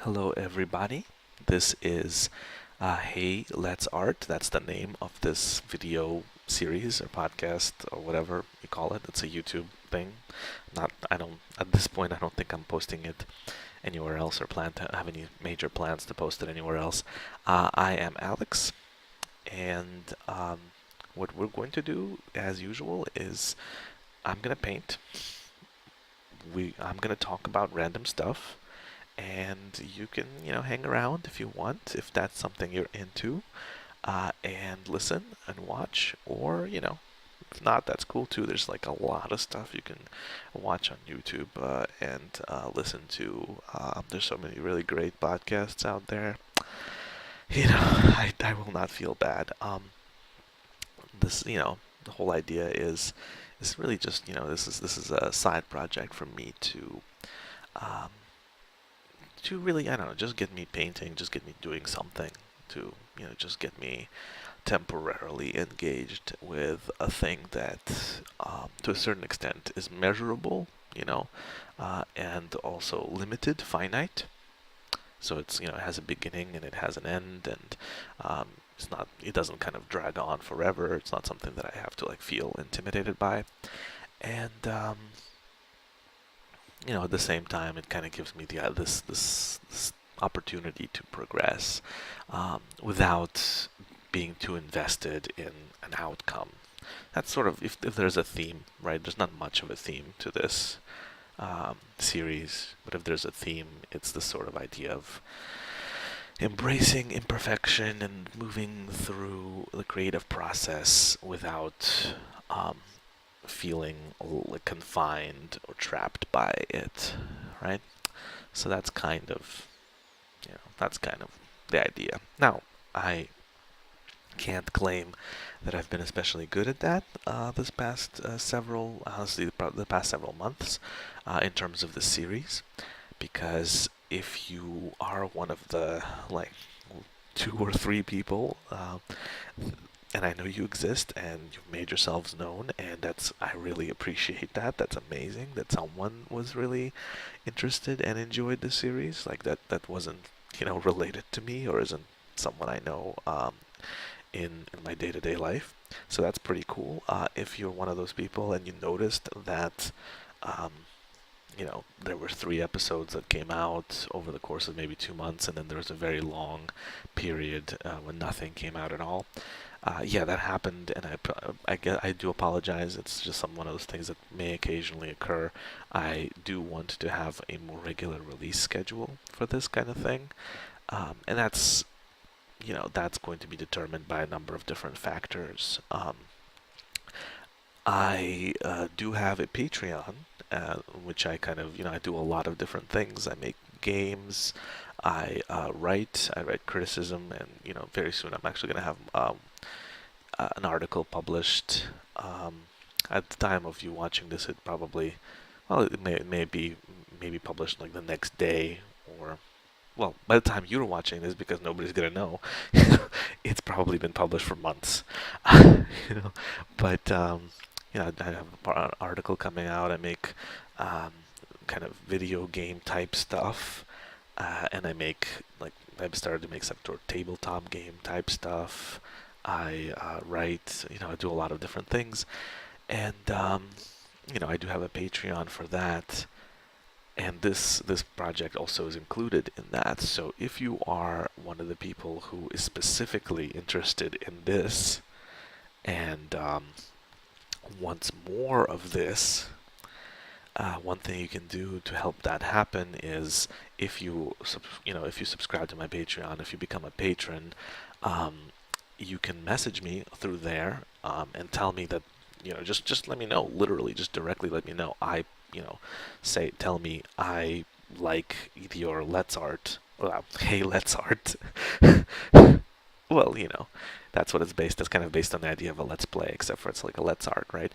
Hello, everybody. This is Hey Let's Art. That's the name of this video series or podcast or whatever you call it. It's a YouTube thing. At this point, I don't think I'm posting it anywhere else or plan to have any major plans to post it anywhere else. I am Alex, and what we're going to do, as usual, is I'm going to paint. I'm going to talk about random stuff, and you can hang around if you want, if that's something you're into, and listen and watch, or if not, that's cool too. There's like a lot of stuff you can watch on YouTube and listen to. There's so many really great podcasts out there. I will not feel bad. This the whole idea is really just this is a side project for me um, to really, I don't know, just get me painting, just get me doing something to, just get me temporarily engaged with a thing that, to a certain extent, is measurable, and also limited, finite. So it has a beginning and it has an end, and it doesn't kind of drag on forever. It's not something that I have to like feel intimidated by, and at the same time, it kind of gives me this opportunity to progress without being too invested in an outcome. That's sort of if there's a theme, right? There's not much of a theme to this series, but if there's a theme, it's the sort of idea of embracing imperfection and moving through the creative process without feeling like confined or trapped by it, right? So that's kind of the idea. Now, I can't claim that I've been especially good at that this past honestly, the past several months in terms of the series, because if you are one of the like 2 or 3 people and I know you exist and you've made yourselves known, and I really appreciate that. That's amazing that someone was really interested and enjoyed the series. Like that wasn't, related to me or isn't someone I know in my day-to-day life. So that's pretty cool. If you're one of those people and you noticed that um, there were 3 episodes that came out over the course of maybe 2 months, and then there was a very long period when nothing came out at all. Yeah, that happened, and I do apologize. It's just one of those things that may occasionally occur. I do want to have a more regular release schedule for this kind of thing, and that's going to be determined by a number of different factors. I do have a Patreon, which I kind of, I do a lot of different things. I make games, I write criticism, and very soon I'm actually going to have an article published. At the time of you watching this, it probably, well, it may be maybe published like the next day, or well, by the time you're watching this, because nobody's gonna know, it's probably been published for months. you know, but I have an article coming out. I make um, kind of video game type stuff, and I've started to make some sort of tabletop game type stuff. I write, I do a lot of different things, and I do have a Patreon for that, and this project also is included in that. So if you are one of the people who is specifically interested in this and wants more of this, one thing you can do to help that happen is if you subscribe to my Patreon, if you become a patron, you can message me through there and tell me that just let me know, literally just directly let me know. Tell me I like your Let's Art. Well, hey, Let's Art. Well, that's what it's based. That's kind of based on the idea of a Let's Play, except for it's like a Let's Art, right?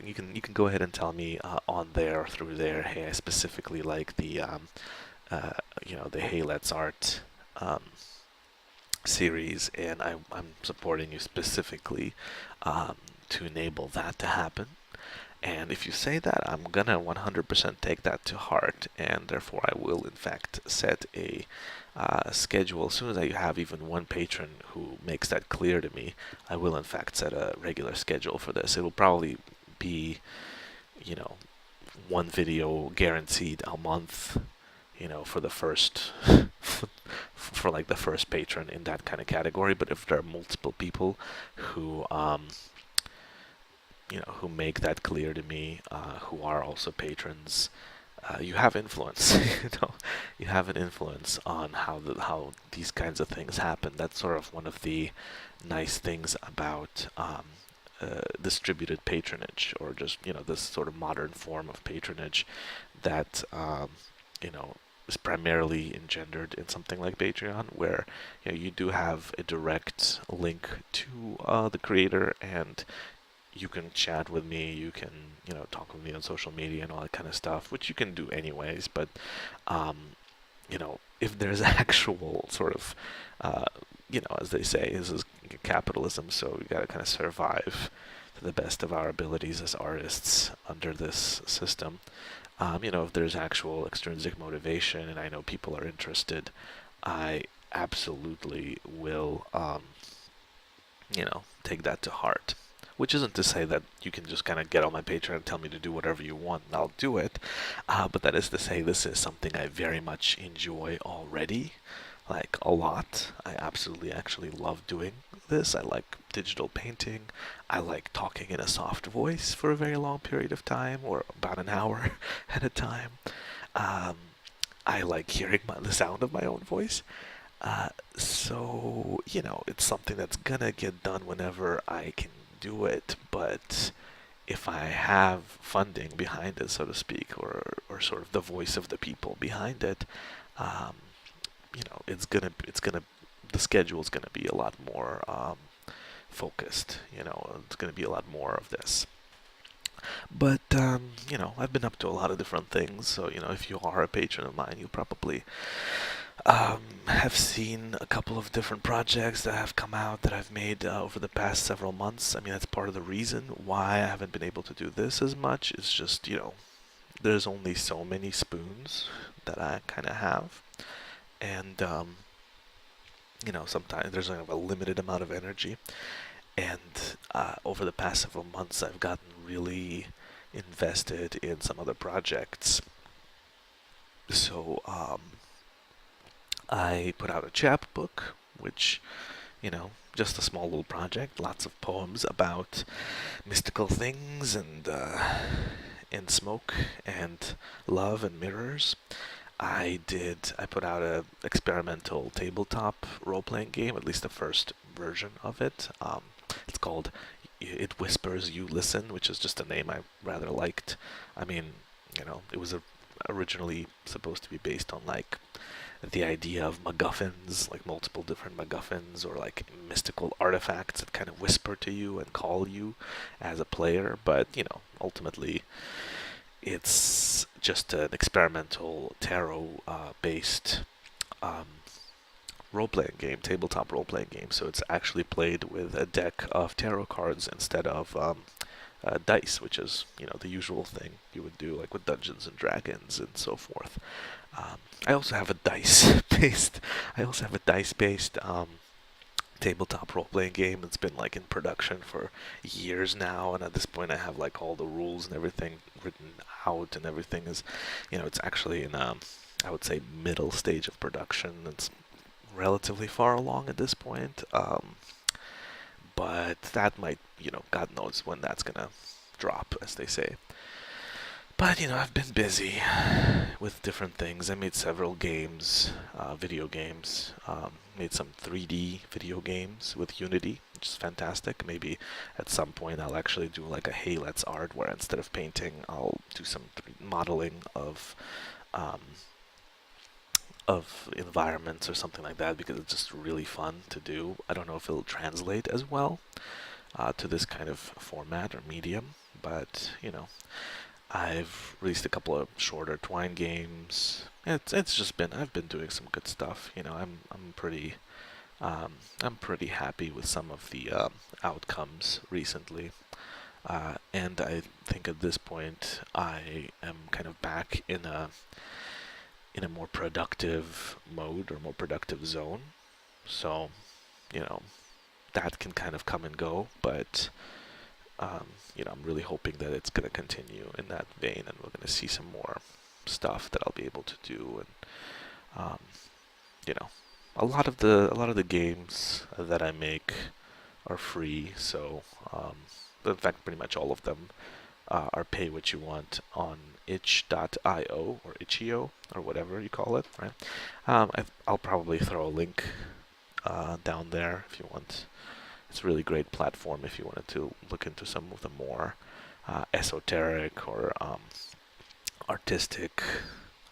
You can go ahead and tell me on there or through there. Hey, I specifically like the Hey Let's Art series, and I'm supporting you specifically to enable that to happen. And if you say that, I'm gonna 100% take that to heart, and therefore I will in fact set a schedule. As soon as I have even one patron who makes that clear to me, I will in fact set a regular schedule for this. It'll probably be, you know, one video guaranteed a month, for the first, for like the first patron in that kind of category. But if there are multiple people who, who make that clear to me, who are also patrons, you have influence. You have an influence on how these kinds of things happen. That's sort of one of the nice things about distributed patronage, or just this sort of modern form of patronage that is primarily engendered in something like Patreon, where you do have a direct link to the creator, and you can chat with me, you can talk with me on social media and all that kind of stuff, which you can do anyways. But if there's actual sort of as they say, this is capitalism, so we got to kind of survive to the best of our abilities as artists under this system. If there's actual extrinsic motivation and I know people are interested, I absolutely will take that to heart. Which isn't to say that you can just kind of get on my Patreon and tell me to do whatever you want and I'll do it. But that is to say, this is something I very much enjoy already. Like, a lot. I absolutely actually love doing this. I like digital painting. I like talking in a soft voice for a very long period of time, or about an hour at a time. Um, I like hearing the sound of my own voice. So, it's something that's gonna get done whenever I can do it, but if I have funding behind it, so to speak, or sort of the voice of the people behind it, um, the schedule's gonna be a lot more focused. It's gonna be a lot more of this. But I've been up to a lot of different things. So if you are a patron of mine, you probably have seen a couple of different projects that have come out that I've made over the past several months. I mean, that's part of the reason why I haven't been able to do this as much. It's just, there's only so many spoons that I kind of have. And, sometimes there's a limited amount of energy. And over the past several months, I've gotten really invested in some other projects. So, I put out a chapbook, which, just a small little project, lots of poems about mystical things and smoke and love and mirrors. I put out a experimental tabletop role-playing game, at least the first version of it. It's called It Whispers, You Listen, which is just a name I rather liked. I mean, it was originally supposed to be based on like the idea of MacGuffins, like multiple different MacGuffins, or like mystical artifacts that kind of whisper to you and call you as a player. But ultimately, it's just an experimental tarot based um, role playing game, tabletop role playing game. So it's actually played with a deck of tarot cards instead of dice, which is the usual thing you would do, like with Dungeons and Dragons and so forth. I also have a dice based. I also have a dice based tabletop role playing game that's been like in production for years now, and at this point I have like all the rules and everything written out, and everything is, it's actually in I would say middle stage of production. It's relatively far along at this point. But that might, God knows when that's gonna drop, as they say. But, I've been busy with different things. I made several games, video games. Made some 3D video games with Unity, which is fantastic. Maybe at some point I'll actually do like a Hey Let's Art, where instead of painting, I'll do some modeling um, of environments or something like that, because it's just really fun to do. I don't know if it'll translate as well to this kind of format or medium, but I've released a couple of shorter Twine games. It's just been, I've been doing some good stuff. I'm pretty happy with some of the outcomes recently. And I think at this point I am kind of back in a more productive mode or more productive zone. So, you know, that can kind of come and go, but I'm really hoping that it's going to continue in that vein, and we're going to see some more stuff that I'll be able to do. And you know, a lot of the games that I make are free, so in fact, pretty much all of them are pay what you want on itch.io or itch.io or whatever you call it, right? I'll probably throw a link down there if you want. It's a really great platform if you wanted to look into some of the more esoteric or artistic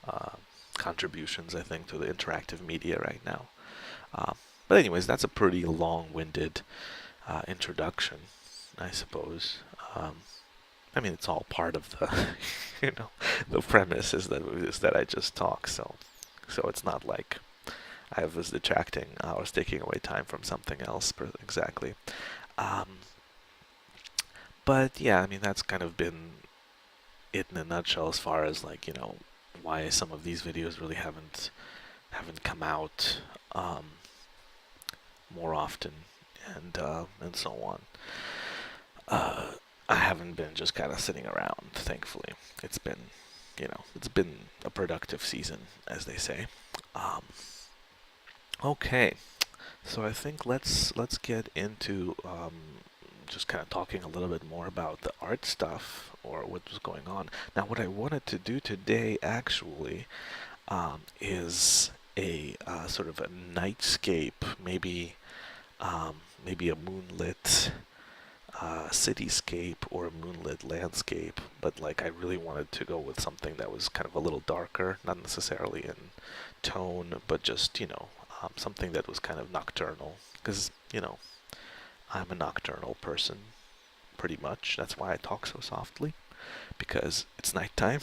uh, contributions, I think, to the interactive media right now. But anyways, that's a pretty long-winded introduction, I suppose. I mean, it's all part of the, the premise is that I just talk. So it's not like I was detracting or taking away time from something else exactly. Um, but yeah, I mean, that's kind of been it in a nutshell as far as like, why some of these videos really haven't come out more often and so on. I haven't been just kind of sitting around, thankfully. It's been a productive season, as they say. Um, okay, so I think let's get into just kind of talking a little bit more about the art stuff or what was going on. Now, what I wanted to do today actually is a sort of a nightscape, maybe a moonlit cityscape or a moonlit landscape, but like I really wanted to go with something that was kind of a little darker, not necessarily in tone, but just something that was kind of nocturnal, because I'm a nocturnal person, pretty much. That's why I talk so softly, because it's nighttime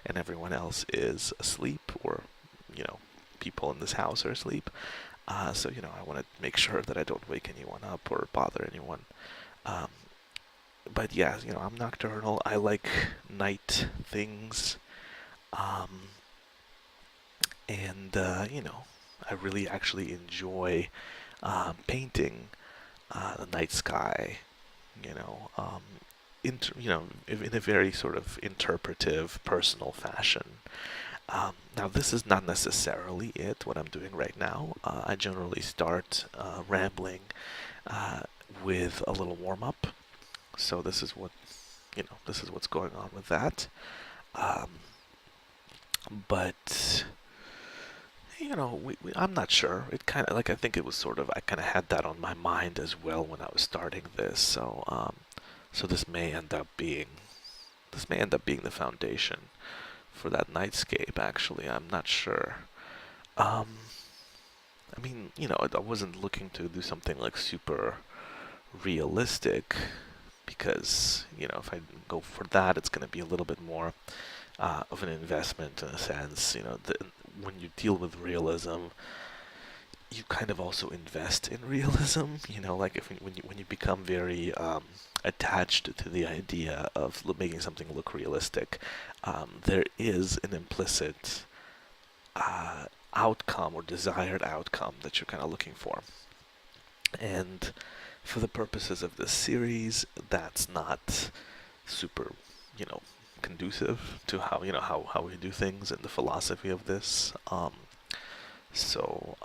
and everyone else is asleep, or people in this house are asleep. So I want to make sure that I don't wake anyone up or bother anyone. Um, but yeah, I'm nocturnal. I like night things, um, and I really actually enjoy painting the night sky. You know, um, in a very sort of interpretive, personal fashion. Now, this is not necessarily what I'm doing right now. I generally start rambling uh, with a little warm up. So this is what's going on with that. Um, but I'm not sure. It kind of like I think it was sort of I kind of had that on my mind as well when I was starting this. So this may end up being the foundation for that nightscape. Actually, I'm not sure. Um, I mean, I wasn't looking to do something like super realistic because, if I go for that, it's going to be a little bit more of an investment in a sense. When you deal with realism, you kind of also invest in realism. Like when you become very attached to the idea of making something look realistic, there is an implicit outcome or desired outcome that you're kind of looking for. And for the purposes of this series, that's not super, you know, conducive to how we do things and the philosophy of this. So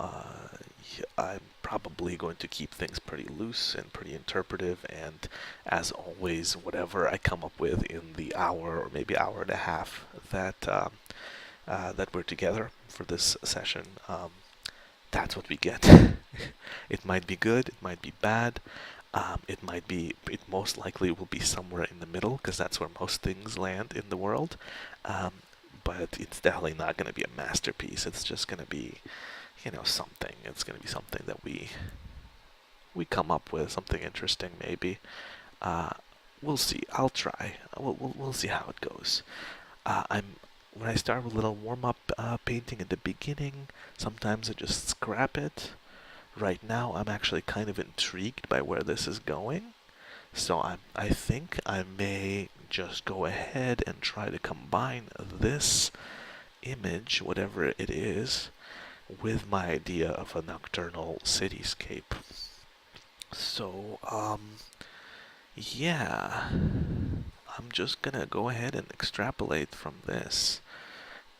I'm probably going to keep things pretty loose and pretty interpretive, and as always, whatever I come up with in the hour or maybe hour and a half that we're together for this session, that's what we get. It might be good, it might be bad, it most likely will be somewhere in the middle, because that's where most things land in the world. Um, but it's definitely not going to be a masterpiece. It's just going to be, something. It's going to be something that we come up with, something interesting maybe. Uh, we'll see. I'll try. We'll see how it goes. I'm When I start with a little warm-up painting at the beginning, sometimes I just scrap it. Right now, I'm actually kind of intrigued by where this is going, So I think I may just go ahead and try to combine this image, whatever it is, with my idea of a nocturnal cityscape. So, yeah, I'm just gonna go ahead and extrapolate from this.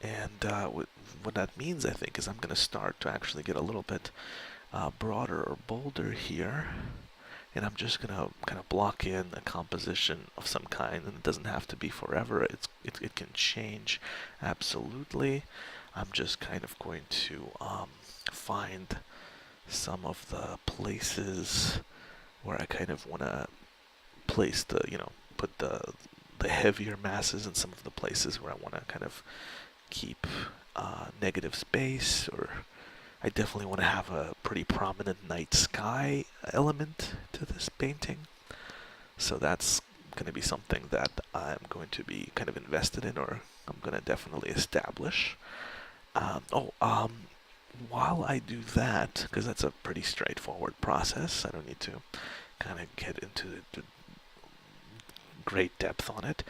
And what that means, I think, is I'm gonna start to actually get a little bit broader or bolder here. And I'm just gonna kind of block in a composition of some kind, and it doesn't have to be forever. It can change absolutely. I'm just kind of going to find some of the places where I kind of want to place the, put the heavier masses in some of the places where I want to kind of keep negative space, or I definitely want to have a pretty prominent night sky element to this painting. So that's going to be something that I'm going to be kind of invested in, or I'm going to definitely establish. While I do that, because that's a pretty straightforward process, I don't need to kind of get into the great depth on it.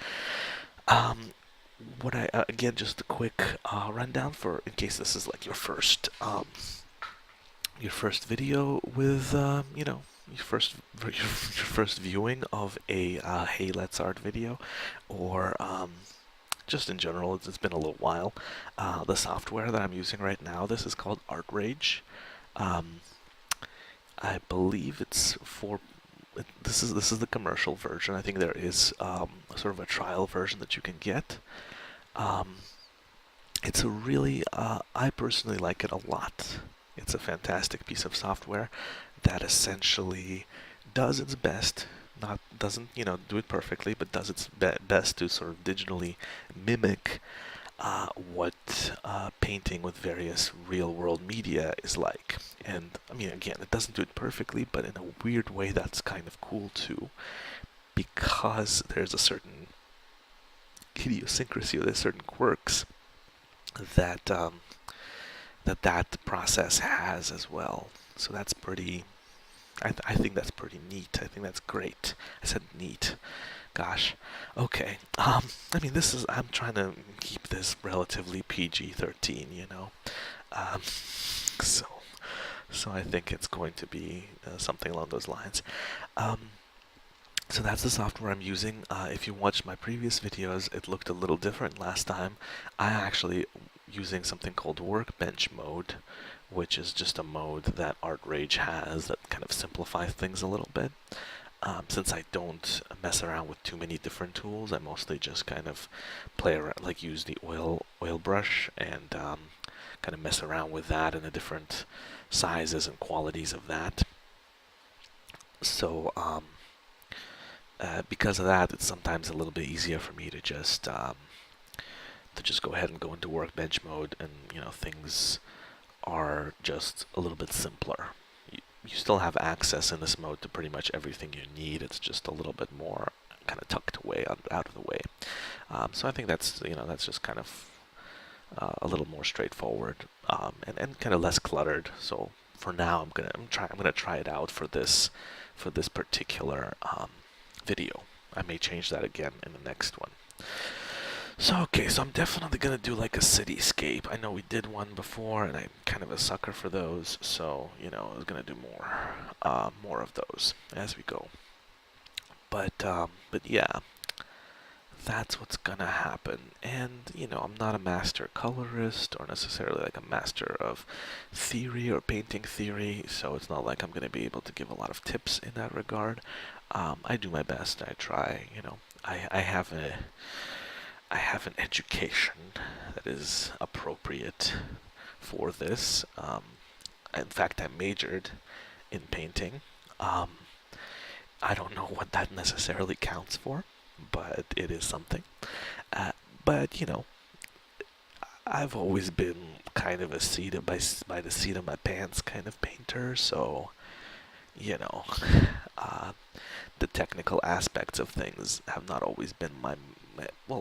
What I again, just a quick rundown for in case this is like your first video with your first viewing of a Hey Let's Art video, or just in general. It's been a little while. The software that I'm using right now, this is called ArtRage. Um, I believe it's for this is the commercial version. I think there is sort of a trial version that you can get. Um, it's a really I personally like it a lot. It's a fantastic piece of software that essentially does its best. Not doesn't do it perfectly, but does its best to sort of digitally mimic what painting with various real-world media is like. And I mean, again, it doesn't do it perfectly, but in a weird way, that's kind of cool too, because there's a certain idiosyncrasy, or there's certain quirks that that process has as well. So that's pretty. I think that's pretty neat. I think that's great. I said neat. Gosh. Okay. I mean, I'm trying to keep this relatively PG-13, Um, so, so I think it's going to be something along those lines. Um, so that's the software I'm using. If you watched my previous videos, it looked a little different last time. I actually using something called workbench mode, which is just a mode that ArtRage has that kind of simplifies things a little bit. Since I don't mess around with too many different tools, I mostly just kind of play around, like use the oil brush, and kind of mess around with that and the different sizes and qualities of that. So because of that, it's sometimes a little bit easier for me to just go ahead and go into workbench mode, and things are just a little bit simpler. You still have access in this mode to pretty much everything you need. It's just a little bit more kind of tucked away out of the way. So I think that's just kind of a little more straightforward, and kind of less cluttered. So for now, I'm gonna try it out for this particular video. I may change that again in the next one. So okay, so I'm definitely gonna do like a cityscape. I know we did one before, and I'm kind of a sucker for those. So I was gonna do more of those as we go. But yeah, that's what's gonna happen. And I'm not a master colorist, or necessarily like a master of theory or painting theory. So it's not like I'm gonna be able to give a lot of tips in that regard. I do my best. I try. I have an education that is appropriate for this. In fact, I majored in painting. Um, I don't know what that necessarily counts for, but it is something. Uh, but I've always been kind of a by the seat of my pants kind of painter. So you know, uh, the technical aspects of things have not always been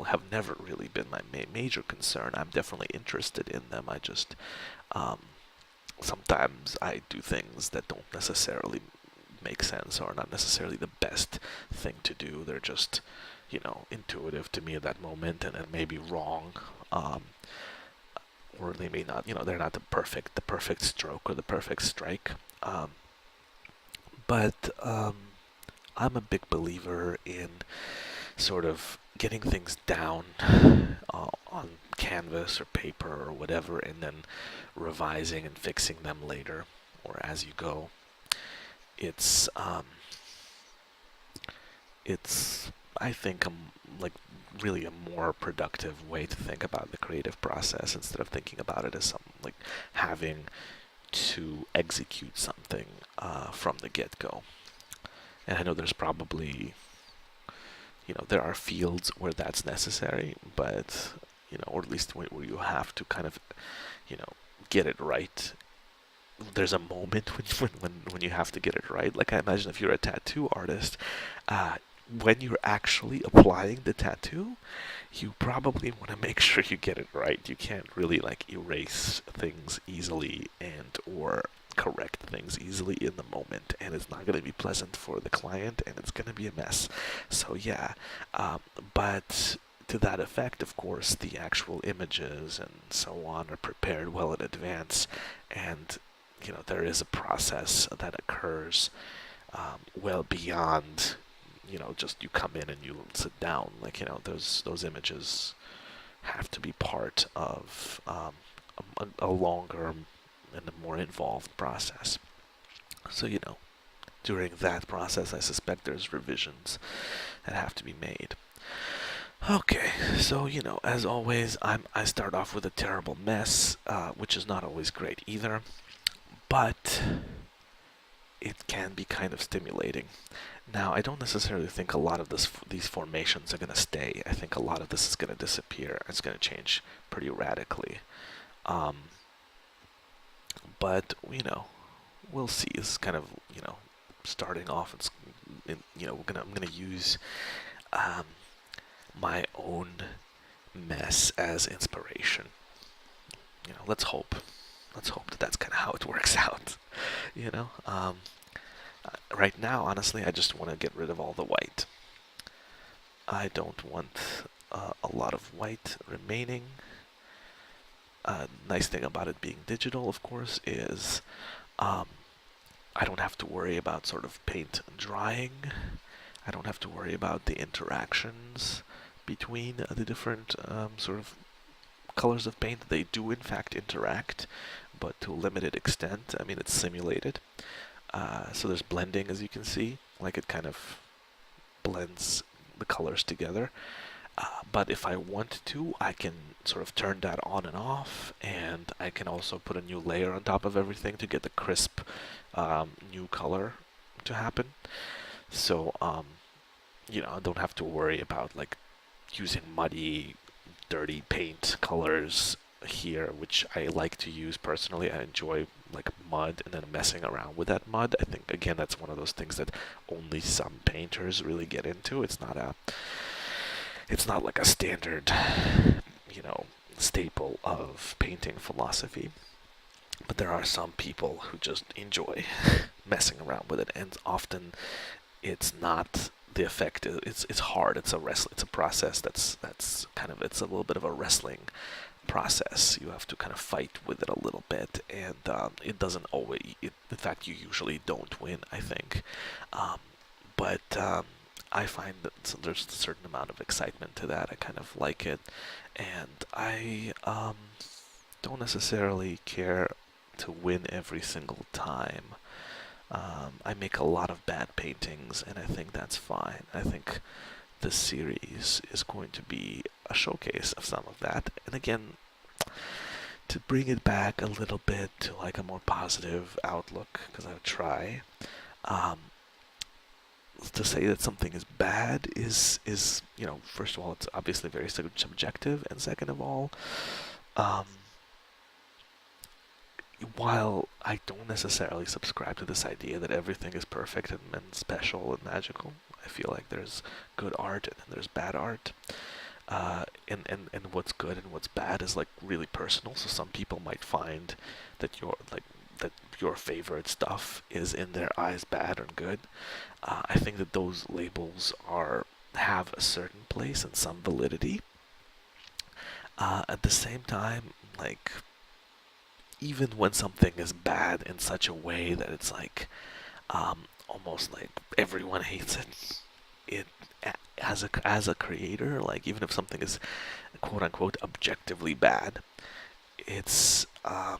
have never really been my major concern. I'm definitely interested in them. I just, um, sometimes I do things that don't necessarily make sense or are not necessarily the best thing to do. They're just, intuitive to me at that moment, and maybe wrong. Um, or they may not, they're not the perfect stroke or the perfect strike. But I'm a big believer in sort of getting things down on canvas or paper or whatever, and then revising and fixing them later or as you go. It's it's I think like really a more productive way to think about the creative process instead of thinking about it as something like having to execute something from the get-go. And I know there's probably, there are fields where that's necessary, but, or at least where you have to kind of, you know, get it right. There's a moment when you have to get it right. Like I imagine if you're a tattoo artist, when you're actually applying the tattoo, you probably want to make sure you get it right. You can't really like erase things easily and or correct things easily in the moment, and it's not going to be pleasant for the client, and it's going to be a mess. So yeah, but to that effect, of course, the actual images and so on are prepared well in advance, and there is a process that occurs well beyond just you come in and you sit down. Like those images have to be part of a longer and a more involved process. So during that process, I suspect there's revisions that have to be made. Okay, so as always, I start off with a terrible mess, which is not always great either, but it can be kind of stimulating. Now, I don't necessarily think a lot of these formations are going to stay. I think a lot of this is going to disappear. It's going to change pretty radically. Um, but we'll see. This is kind of starting off. I'm gonna use my own mess as inspiration. Let's hope. Let's hope that that's kind of how it works out. You know. Right now, honestly, I just want to get rid of all the white. I don't want a lot of white remaining. Nice thing about it being digital, of course, is I don't have to worry about sort of paint drying. I don't have to worry about the interactions between the different sort of colors of paint. They do in fact interact, but to a limited extent. I mean, it's simulated. So there's blending, as you can see, like it kind of blends the colors together. But if I want to, I can sort of turn that on and off, and I can also put a new layer on top of everything to get the crisp new color to happen. So, I don't have to worry about like using muddy, dirty paint colors here, which I like to use personally. I enjoy like mud and then messing around with that mud. I think again that's one of those things that only some painters really get into. It's not like a standard, staple of painting philosophy. But there are some people who just enjoy messing around with it, and often it's not the effect. It's hard. It's a process that's kind of it's a little bit of a wrestling process. You have to kind of fight with it a little bit, and it doesn't always. In fact, you usually don't win. I think, but I find that there's a certain amount of excitement to that. I kind of like it, and I don't necessarily care to win every single time. I make a lot of bad paintings, and I think that's fine. I think this series is going to be a showcase of some of that. And again, to bring it back a little bit to like a more positive outlook, because I try. To say that something is bad is first of all, it's obviously very subjective, and second of all, while I don't necessarily subscribe to this idea that everything is perfect and special and magical, I feel like there's good art and then there's bad art. And what's good and what's bad is like really personal. So some people might find that you're like that your favorite stuff is in their eyes bad or good. I think that those labels are have a certain place and some validity. At the same time, like even when something is bad in such a way that it's like almost like everyone hates it, it as a creator, like even if something is quote unquote objectively bad, it's a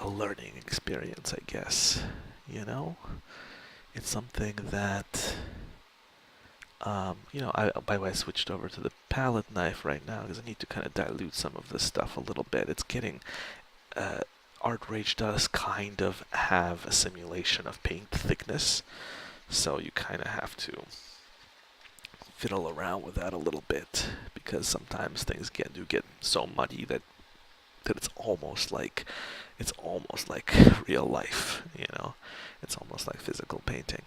learning experience, I guess. You know, it's something that by the way, I switched over to the palette knife right now because I need to kind of dilute some of this stuff a little bit. It's getting uh, Art Rage does kind of have a simulation of paint thickness, so you kind of have to fiddle around with that a little bit because sometimes things do get so muddy that it's almost like real life, you know. It's almost like physical painting.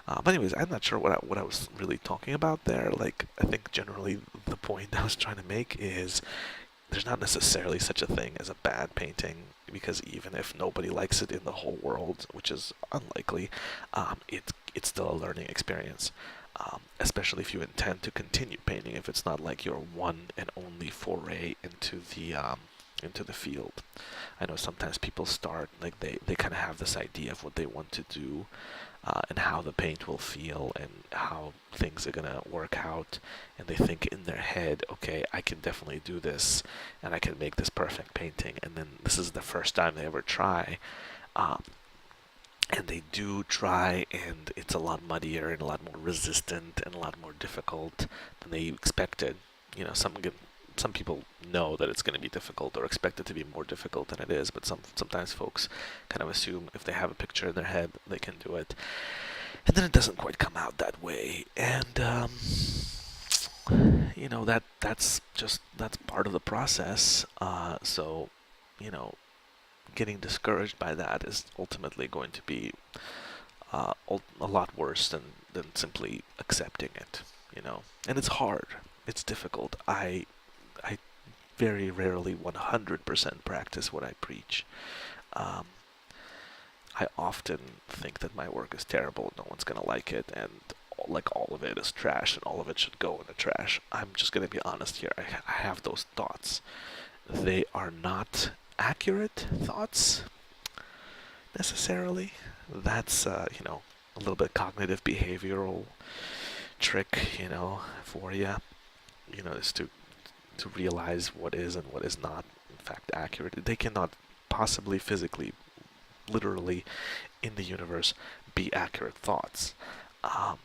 But anyways, I'm not sure what I was really talking about there. Like, I think generally the point I was trying to make is there's not necessarily such a thing as a bad painting, because even if nobody likes it in the whole world, which is unlikely, it's still a learning experience. Especially if you intend to continue painting, if it's not like your one and only foray into the field. I know sometimes people start like they kind of have this idea of what they want to do, and how the paint will feel and how things are gonna work out, and they think in their head, okay, I can definitely do this, and I can make this perfect painting, and then this is the first time they ever try, and they do try, and it's a lot muddier and a lot more resistant and a lot more difficult than they expected. You know, some people know that it's going to be difficult or expect it to be more difficult than it is, but sometimes folks kind of assume if they have a picture in their head, they can do it. And then it doesn't quite come out that way. And that's part of the process. So, you know, getting discouraged by that is ultimately going to be a lot worse than simply accepting it, you know. And it's hard. It's difficult. I very rarely 100% practice what I preach. Um, I often think that my work is terrible, no one's gonna like it, and like all of it is trash, and all of it should go in the trash. I'm just gonna be honest here. I have those thoughts. They are not accurate thoughts necessarily. That's a little bit cognitive behavioral trick, for you. Is to realize what is and what is not, in fact, accurate. They cannot possibly physically, literally, in the universe, be accurate thoughts. Um,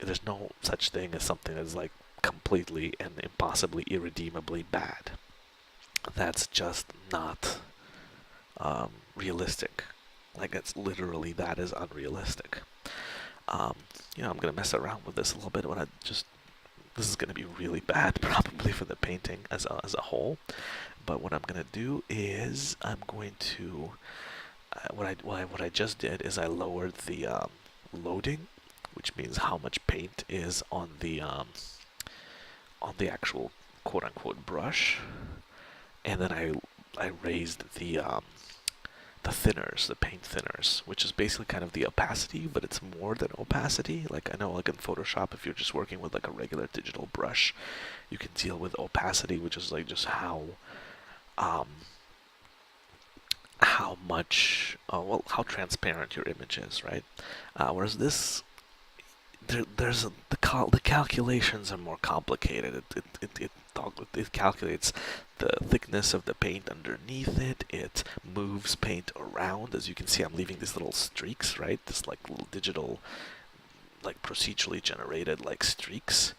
there's no such thing as something that's like completely and impossibly irredeemably bad. That's just not realistic. Like, it's literally, that is unrealistic. Um, I'm gonna mess around with this a little bit when this is gonna be really bad probably for the painting as a whole. But what I'm gonna do is I'm going to what I just did is I lowered the loading, which means how much paint is on the actual quote unquote brush, and then I raised the thinners, the paint thinners, which is basically kind of the opacity, but it's more than opacity. Like, I know, like in Photoshop, if you're just working with like a regular digital brush, you can deal with opacity, which is like just um how transparent your image is, right? Whereas this, the calculations are more complicated. It calculates the thickness of the paint underneath it. It moves paint around. As you can see, I'm leaving these little streaks, right? This like little digital, like procedurally generated like streaks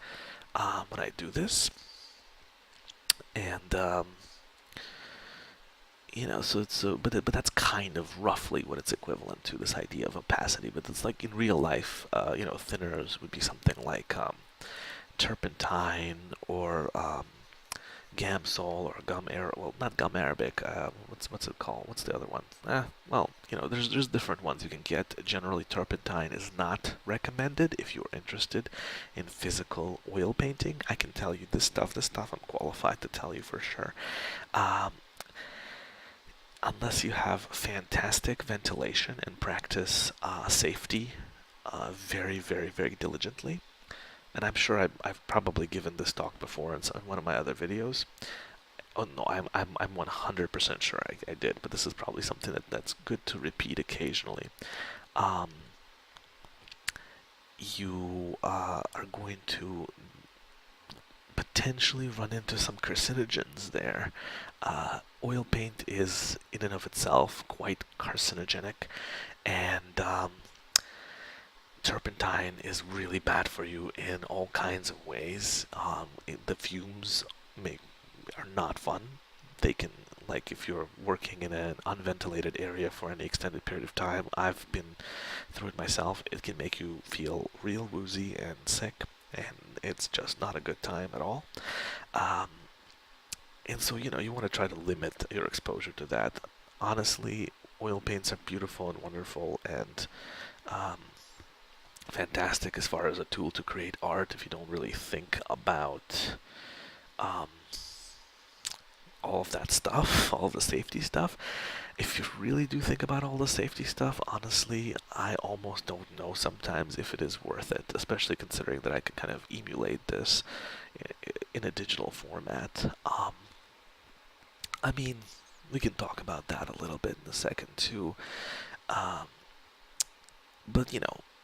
when I do this. And but that's kind of roughly what it's equivalent to, this idea of opacity. But it's like in real life, thinners would be something like turpentine or Gamsol or gum arabic. Well, not gum arabic. What's it called? What's the other one? There's different ones you can get. Generally, turpentine is not recommended if you're interested in physical oil painting. I can tell you this stuff I'm qualified to tell you for sure. unless you have fantastic ventilation and practice safety very, very, very diligently, and I'm sure I've probably given this talk before in one of my other videos. Oh no, I'm 100% sure I did, but this is probably something that's good to repeat occasionally. Um, you are going to potentially run into some carcinogens there. Oil paint is, in and of itself, quite carcinogenic, and turpentine is really bad for you in all kinds of ways. The fumes make are not fun. They can, like, if you're working in an unventilated area for any extended period of time, I've been through it myself. It can make you feel real woozy and sick, and it's just not a good time at all. Um, and so, you want to try to limit your exposure to that. Honestly, oil paints are beautiful and wonderful and um, fantastic as far as a tool to create art if you don't really think about um, all of that stuff, all of the safety stuff. If you really do think about all the safety stuff, honestly, I almost don't know sometimes if it is worth it, especially considering that I can kind of emulate this in a digital format. I mean, we can talk about that a little bit in a second too. Um, but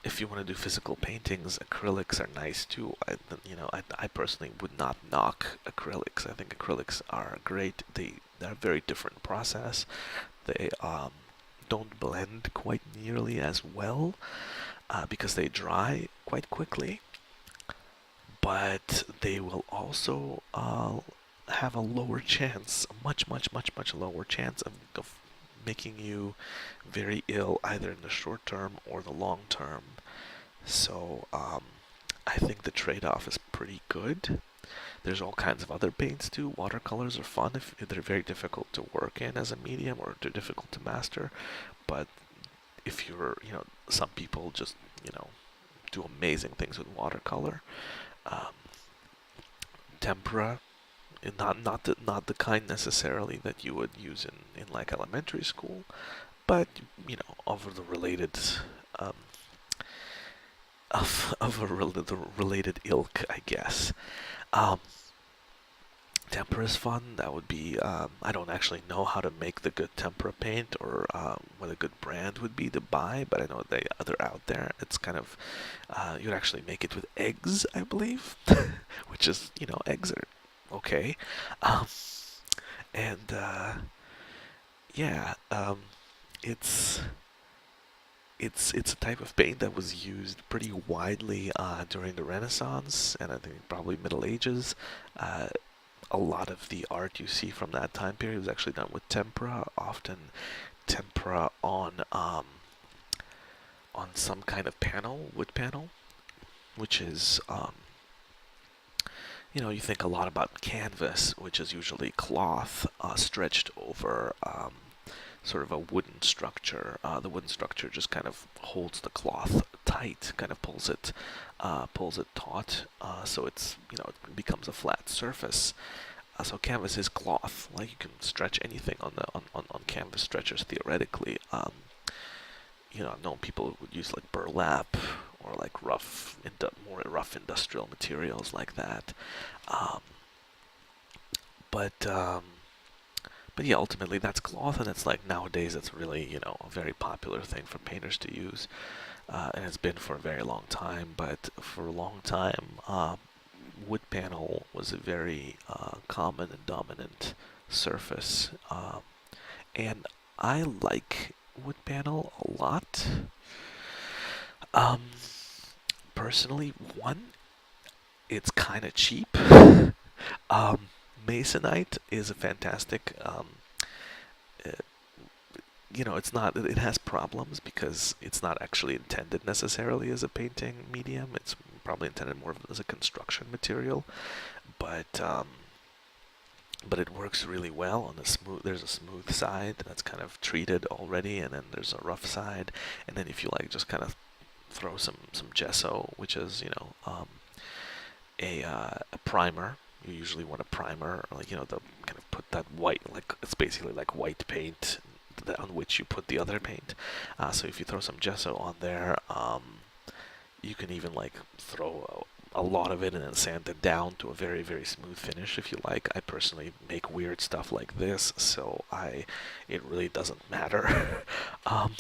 if you want to do physical paintings, acrylics are nice too. I personally would not knock acrylics. I think acrylics are great. They're a very different process. They don't blend quite nearly as well because they dry quite quickly. But they will also have a lower chance, a much, much, much, much lower chance of making you very ill either in the short term or the long term. So I think the trade-off is pretty good. There's all kinds of other paints too. Watercolors are fun if they're very difficult to work in as a medium or they're difficult to master. But if some people just, do amazing things with watercolor. Um, Tempera, not the kind necessarily that you would use in like elementary school, but of the related um, of the related ilk, I guess. Um, Tempera is fun. That would be. I don't actually know how to make the good tempera paint or what a good brand would be to buy, but I know they're out there. It's kind of you'd actually make it with eggs, I believe, which is eggs are okay, um, and yeah, it's it's a type of paint that was used pretty widely during the Renaissance and I think probably Middle Ages. A lot of the art you see from that time period was actually done with tempera, often tempera on some kind of panel, wood panel, which is you think a lot about canvas, which is usually cloth stretched over sort of a wooden structure. The wooden structure just kind of holds the cloth tight, kind of pulls it taut, so it becomes a flat surface. So canvas is cloth. Like you can stretch anything on canvas stretchers theoretically. I've known people who would use like burlap or like more rough industrial materials like that. Um, but but yeah, ultimately that's cloth, and it's like nowadays it's really a very popular thing for painters to use, and it's been for a very long time. But for a long time, wood panel was a very common and dominant surface, and I like wood panel a lot. Um, Personally, one, it's kind of cheap. um, Masonite is a fantastic. Uh, it's not. It has problems because it's not actually intended necessarily as a painting medium. It's probably intended more as a construction material, but it works really well on the smooth. There's a smooth side that's kind of treated already, and then there's a rough side, and then if you like, just kind of throw some gesso, which is a primer. You usually want a primer, like the kind of put that white, like it's basically like white paint, which you put the other paint. So if you throw some gesso on there, you can even like throw a lot of it and then sand it down to a very, very smooth finish if you like. I personally make weird stuff like this, so it really doesn't matter. um,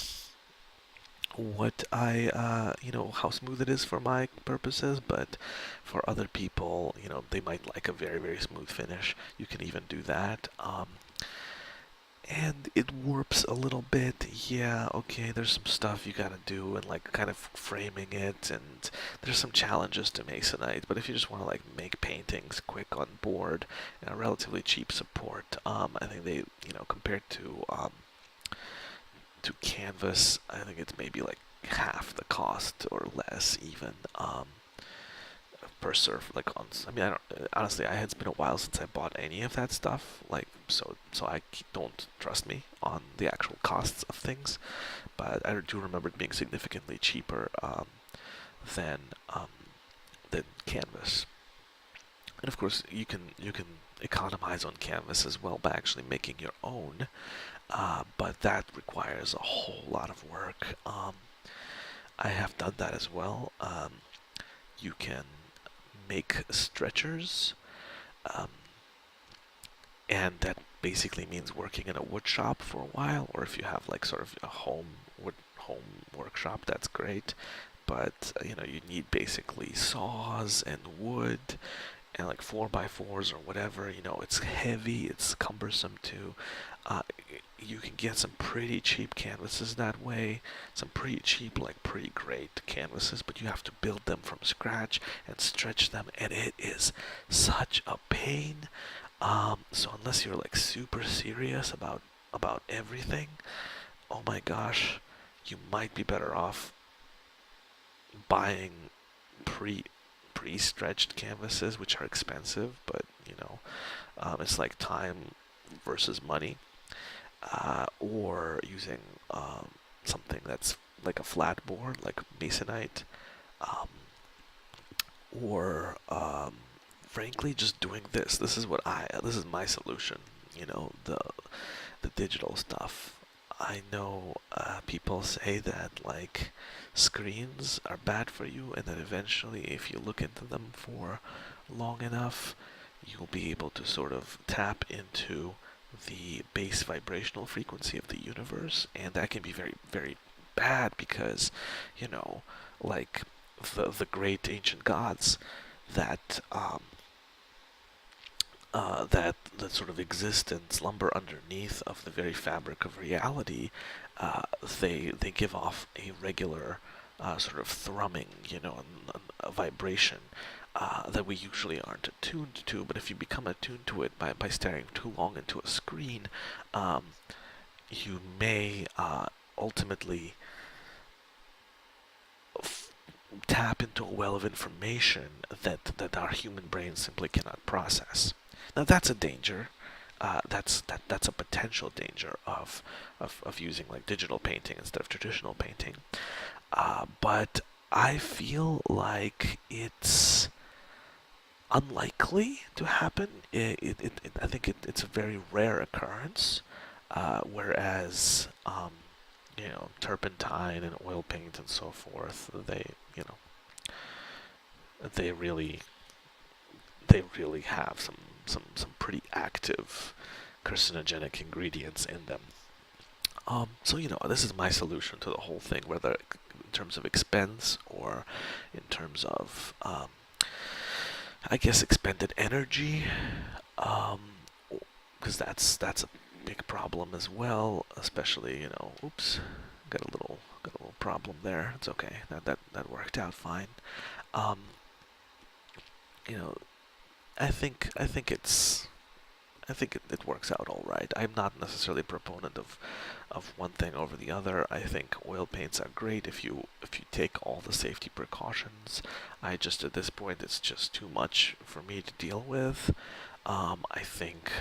what how smooth it is for my purposes, but for other people, they might like a very, very smooth finish. You can even do that. And it warps a little bit. Yeah, okay, there's some stuff you gotta do and like kind of framing it, and there's some challenges to Masonite, but if you just want to like make paintings quick on board and a relatively cheap support, I think they, compared to canvas, I think it's maybe like half the cost or less even. Per surf, like on. I mean, I don't honestly. It's been a while since I bought any of that stuff. Like, so I don't trust me on the actual costs of things. But I do remember it being significantly cheaper than um, than canvas. And of course, you can economize on canvas as well by actually making your own. But that requires a whole lot of work. I have done that as well. You can make stretchers, um, and that basically means working in a wood shop for a while, or if you have like sort of a home workshop, that's great. But you need basically saws and wood and like 4x4s or whatever. It's heavy, it's cumbersome too. Uh, you can get some pretty cheap canvases that way, some pretty cheap, like pretty great canvases, but you have to build them from scratch and stretch them, and it is such a pain. So unless you're like super serious about everything, oh my gosh, you might be better off buying pre pre-stretched canvases, which are expensive, but it's like time versus money, or using something that's like a flat board, like masonite, um, or frankly, just doing this. This is my solution. The digital stuff. I know people say that like screens are bad for you, and that eventually, if you look into them for long enough, you'll be able to sort of tap into the base vibrational frequency of the universe, and that can be very, very bad because, you know, like the great ancient gods that that sort of exist and slumber underneath of the very fabric of reality, they give off a regular sort of thrumming, a vibration that we usually aren't attuned to. But if you become attuned to it by staring too long into a screen, you may ultimately tap into a well of information that our human brain simply cannot process. Now that's a danger. That's a potential danger of using like digital painting instead of traditional painting. But I feel like it's unlikely to happen. I think it's a very rare occurrence. Whereas turpentine and oil paint and so forth, they really they really have some pretty active carcinogenic ingredients in them. So this is my solution to the whole thing, whether in terms of expense or in terms of, I guess, expended energy, because that's a big problem as well. Especially, oops, got a little problem there. It's okay. That worked out fine. Um, you know, I think it works out all right. I'm not necessarily a proponent of one thing over the other. I think oil paints are great if you take all the safety precautions. At this point it's just too much for me to deal with. I think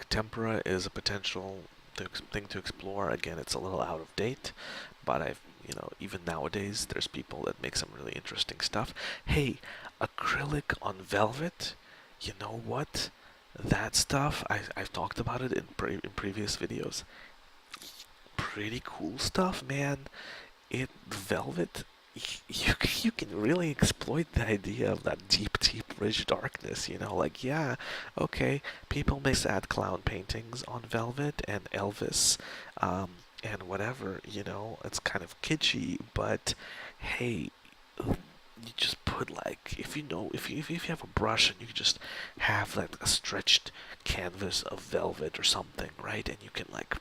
tempera is a potential thing to explore. Again, it's a little out of date, but even nowadays, there's people that make some really interesting stuff. Hey, acrylic on velvet, you know what? That stuff, I've talked about it in previous videos. Pretty cool stuff, man. It Velvet, you can really exploit the idea of that deep, rich darkness. Like, yeah, okay, people make sad clown paintings on Velvet and Elvis, and whatever. It's kind of kitschy, but hey, you just put like, if you have a brush and you just have like a stretched canvas of velvet or something, right, and you can like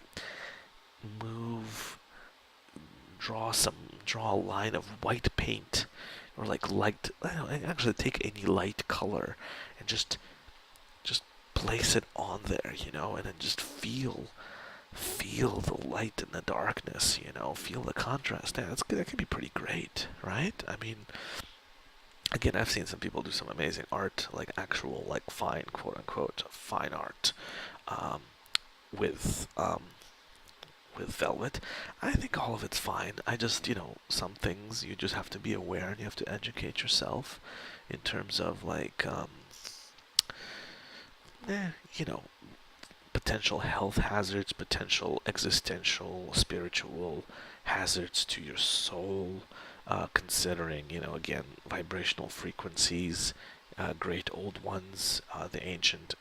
move draw a line of white paint, or like light, I don't know, actually take any light color and just place it on there, and then just feel the light and the darkness, feel the contrast. Yeah, that could be pretty great, right? I mean, again, I've seen some people do some amazing art, like actual, like fine, quote unquote, fine art, um, with with Velvet. I think all of it's fine. I just, some things you just have to be aware and you have to educate yourself in terms of like, eh, you know, potential health hazards, potential existential, spiritual hazards to your soul, considering, again, vibrational frequencies, great old ones, the ancient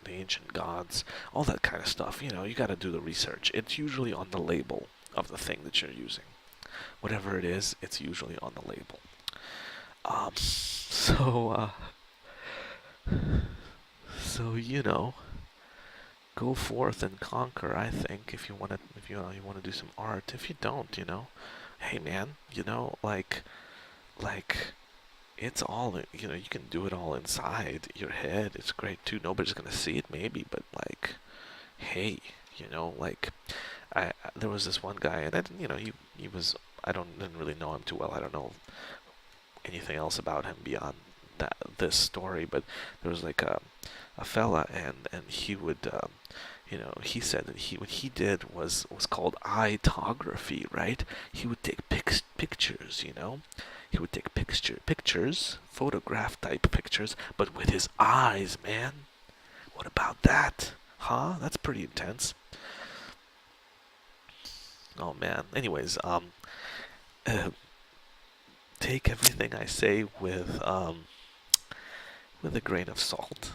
gods, all that kind of stuff. You got to do the research. It's usually on the label of the thing that you're using. Whatever it is, it's usually on the label. So go forth and conquer. I think if you want to do some art. If you don't, hey man, like it's all, you can do it all inside your head. It's great too. Nobody's gonna see it maybe, but like, hey, like there was this one guy, and I didn't, he was, didn't really know him too well. I don't know anything else about him beyond this story, but there was like a fella, and he would, he said that what he did was called itography, right? He would take pictures, he would take pictures, photograph type pictures, but with his eyes, man. What about that? Huh? That's pretty intense. Oh man. Anyways, uh, take everything I say with a grain of salt.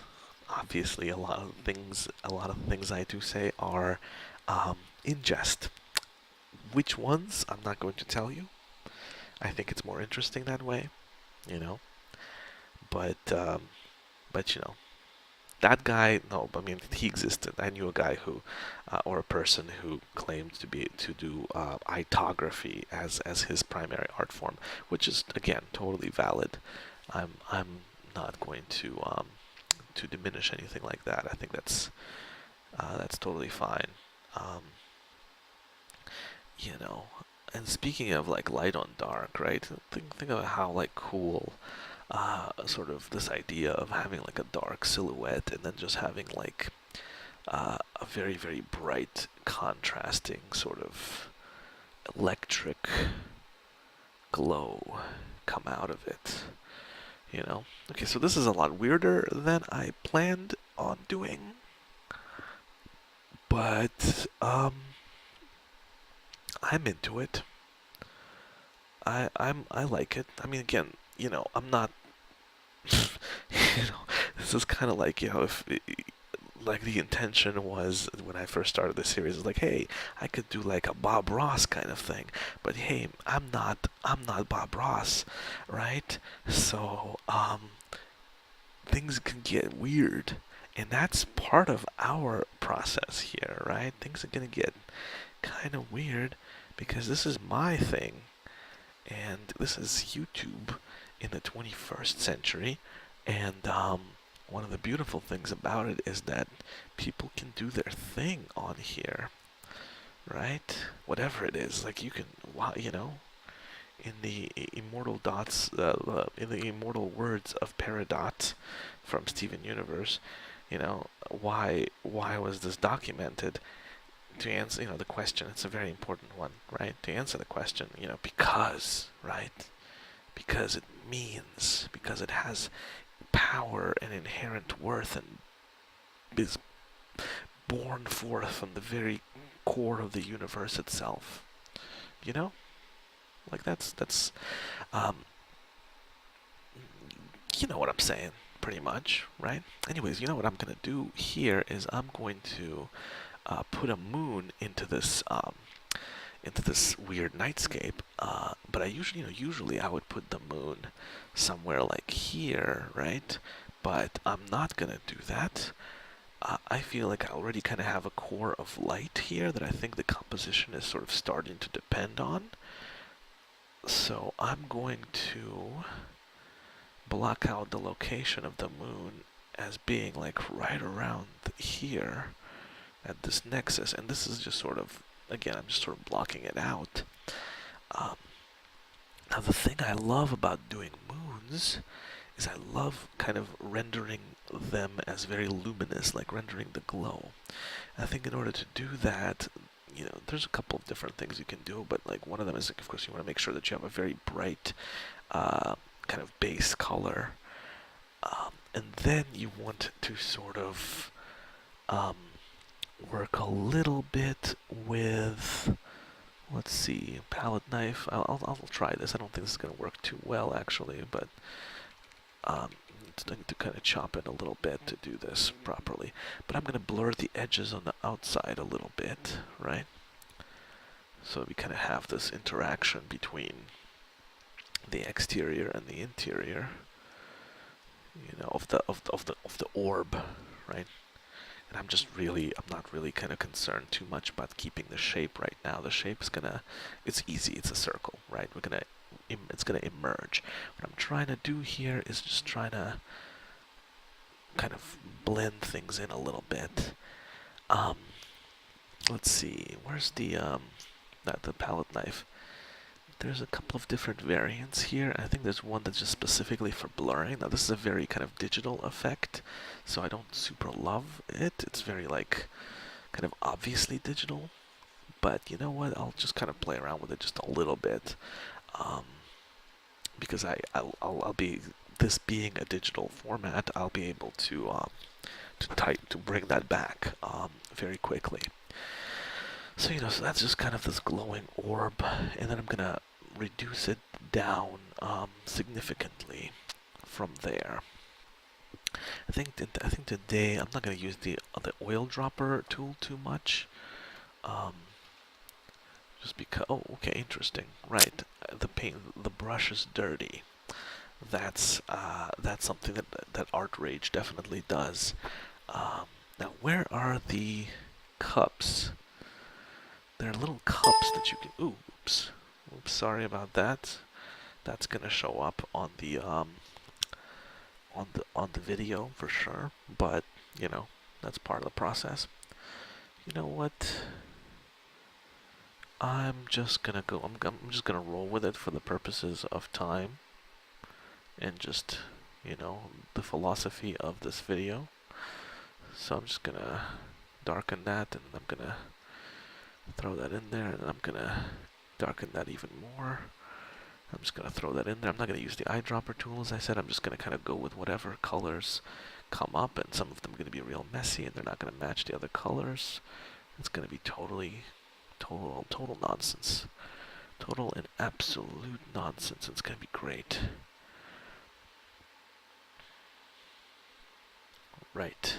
Obviously, a lot of things I do say are in jest. Which ones? I'm not going to tell you. I think it's more interesting that way, you know. But that guy. No, I mean he existed. I knew a guy or a person who claimed to do itography as his primary art form, which is again totally valid. I'm not going to diminish anything like that. I think that's totally fine. Um, you know, and speaking of like light on dark, right? Think of how like cool, sort of this idea of having like a dark silhouette and then just having like a very bright, contrasting sort of electric glow come out of it. Okay, so this is a lot weirder than I planned on doing, but I'm into it. I like it. I mean, again, I'm not. This is kind of like, if like the intention was when I first started the series, is like, hey, I could do like a Bob Ross kind of thing, but hey, I'm not Bob Ross, right? So things can get weird, and that's part of our process here, right? Things are gonna get kind of weird because this is my thing, and this is YouTube in the 21st century, and one of the beautiful things about it is that people can do their thing on here, right? Whatever it is, like you can, in the immortal words of Peridot from Steven Universe, why was this documented? To answer, the question, it's a very important one, right? To answer the question, because, right? Because it has power and inherent worth and is born forth from the very core of the universe itself. You know, like that's um, you know what I'm saying, pretty much, right? Anyways, you know what I'm gonna do here is I'm going to put a moon into this weird nightscape. But I usually, usually I would put the moon somewhere like here, right? But I'm not gonna do that. I feel like I already kind of have a core of light here that I think the composition is sort of starting to depend on. So I'm going to block out the location of the moon as being like right around here at this nexus. And this is just sort of, again, I'm just sort of blocking it out. Um, Now the thing I love about doing moons is I love kind of rendering them as very luminous, like rendering the glow. I think in order to do that, there's a couple of different things you can do, but like one of them is, like, of course, you want to make sure that you have a very bright kind of base color, and then you want to sort of um, work a little bit with, let's see, palette knife. I'll try this. I don't think this is going to work too well, actually, but I need to kind of chop it a little bit to do this properly. But I'm going to blur the edges on the outside a little bit, right? So we kind of have this interaction between the exterior and the interior, of the orb, right? And I'm not really kind of concerned too much about keeping the shape right now. The shape is it's easy. It's a circle, right? It's gonna emerge. What I'm trying to do here is just trying to kind of blend things in a little bit. Let's see, where's the palette knife? There's a couple of different variants here. I think there's one that's just specifically for blurring. Now this is a very kind of digital effect, so I don't super love it. It's very like kind of obviously digital, but you know what? I'll just kind of play around with it just a little bit, because I'll be, this being a digital format, I'll be able to bring that back very quickly. So so that's just kind of this glowing orb, and then I'm gonna reduce it down significantly from there. I think today I'm not gonna use the oil dropper tool too much, just because. Oh, okay, interesting. Right, the brush is dirty. That's something that Art Rage definitely does. Now, where are the cups? There are little cups that you can. Ooh, oops, sorry about that. That's gonna show up on the video for sure, but that's part of the process. You know what? I'm just gonna go. I'm just gonna roll with it for the purposes of time, and just the philosophy of this video. So I'm just gonna darken that, and I'm gonna throw that in there, and I'm gonna darken that even more. I'm just gonna throw that in there. I'm not gonna use the eyedropper tool, as I said. I'm just gonna kind of go with whatever colors come up, and some of them are gonna be real messy, and they're not gonna match the other colors. It's gonna be total nonsense, total and absolute nonsense. It's gonna be great. Right.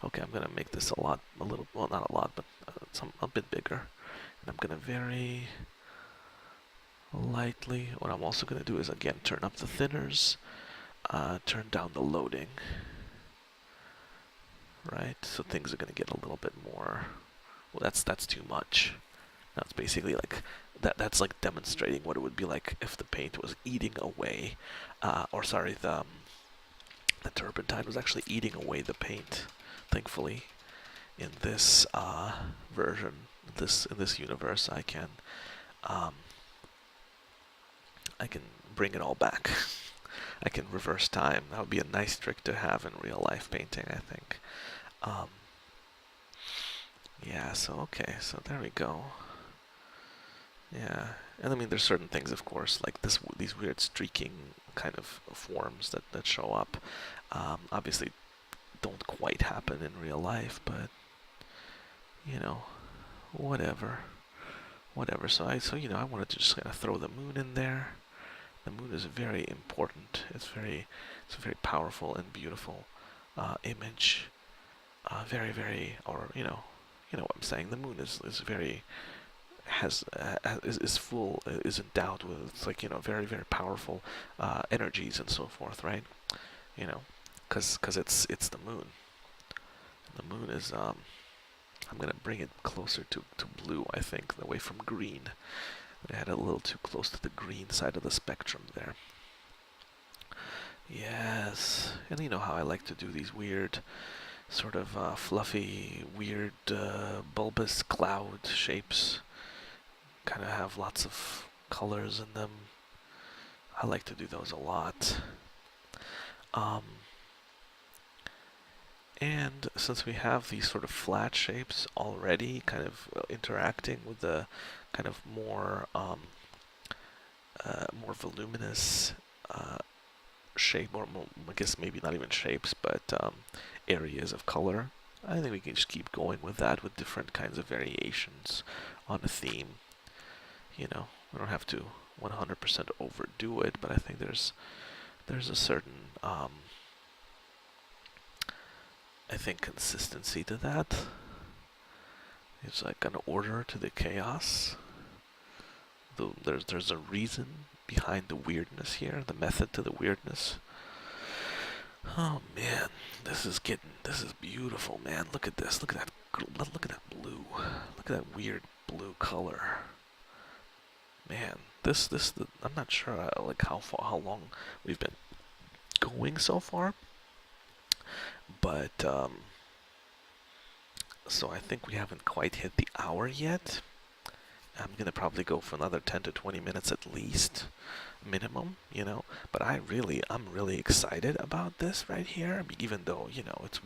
Okay, I'm gonna make this well, not a lot, but a bit bigger. And I'm gonna very lightly, what I'm also gonna do is again turn up the thinners, turn down the loading. Right, so things are gonna get a little bit more. Well, that's too much. Now it's basically like that's like demonstrating what it would be like if the paint was eating away, or sorry, the turpentine was actually eating away the paint. Thankfully, in this version, in this universe, I can bring it all back. I can reverse time. That would be a nice trick to have in real life painting, I think. Yeah, so okay, so there we go. Yeah, and I mean, there's certain things, of course, like these weird streaking kind of forms that show up. Obviously, don't quite happen in real life, but you know, whatever, whatever. So I wanted to just kind of throw the moon in there. The moon is very important. It's a very powerful and beautiful image. Very, very, or you know what I'm saying. The moon is very is full, is endowed with, it's like, very, very powerful energies and so forth, right? You know, because it's the moon. The moon is I'm gonna bring it closer to blue, I think, away from green. I had it a little too close to the green side of the spectrum there. Yes, and you know how I like to do these weird, sort of fluffy, weird, bulbous cloud shapes. Kind of have lots of colors in them. I like to do those a lot. Um, and since we have these sort of flat shapes already, kind of interacting with the kind of more voluminous shape, or more, I guess maybe not even shapes, but areas of color, I think we can just keep going with that with different kinds of variations on a theme. We don't have to 100% overdo it, but I think there's a certain I think consistency to that. It's like an order to the chaos. There's a reason behind the weirdness here, the method to the weirdness. Oh man, this is beautiful, man. Look at this. Look at that blue. Look at that weird blue color. Man, I'm not sure like how long we've been going so far, but so I think we haven't quite hit the hour yet. I'm gonna probably go for another 10 to 20 minutes at least, minimum, But I'm really excited about this right here. I mean, even though it's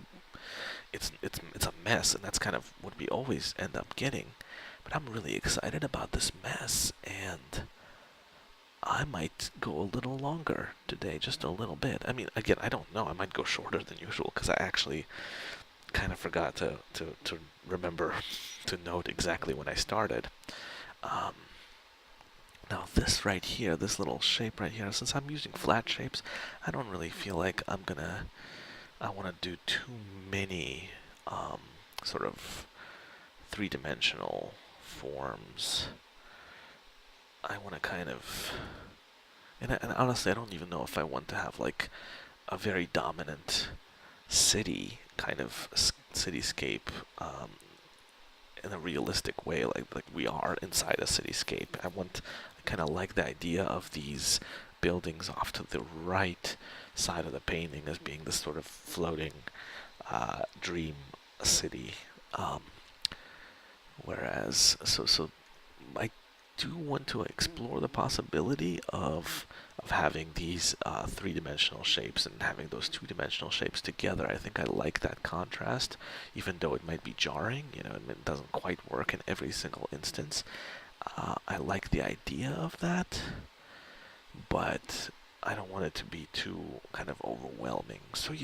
a mess, and that's kind of what we always end up getting. But I'm really excited about this mess, and I might go a little longer today, just a little bit. I mean, again, I don't know. I might go shorter than usual because I actually kind of forgot to remember to note exactly when I started. Um, Now this right here, this little shape right here, since I'm using flat shapes, I don't really feel like I want to do too many sort of three-dimensional forms. I want to kind of, and honestly, I don't even know if I want to have like a very dominant city kind of cityscape in a realistic way, like we are inside a cityscape. I kind of like the idea of these buildings off to the right side of the painting as being this sort of floating dream city. Whereas, so I do want to explore the possibility of having these three-dimensional shapes and having those two-dimensional shapes together. I think I like that contrast, even though it might be jarring. It doesn't quite work in every single instance. I like the idea of that, but I don't want it to be too kind of overwhelming. So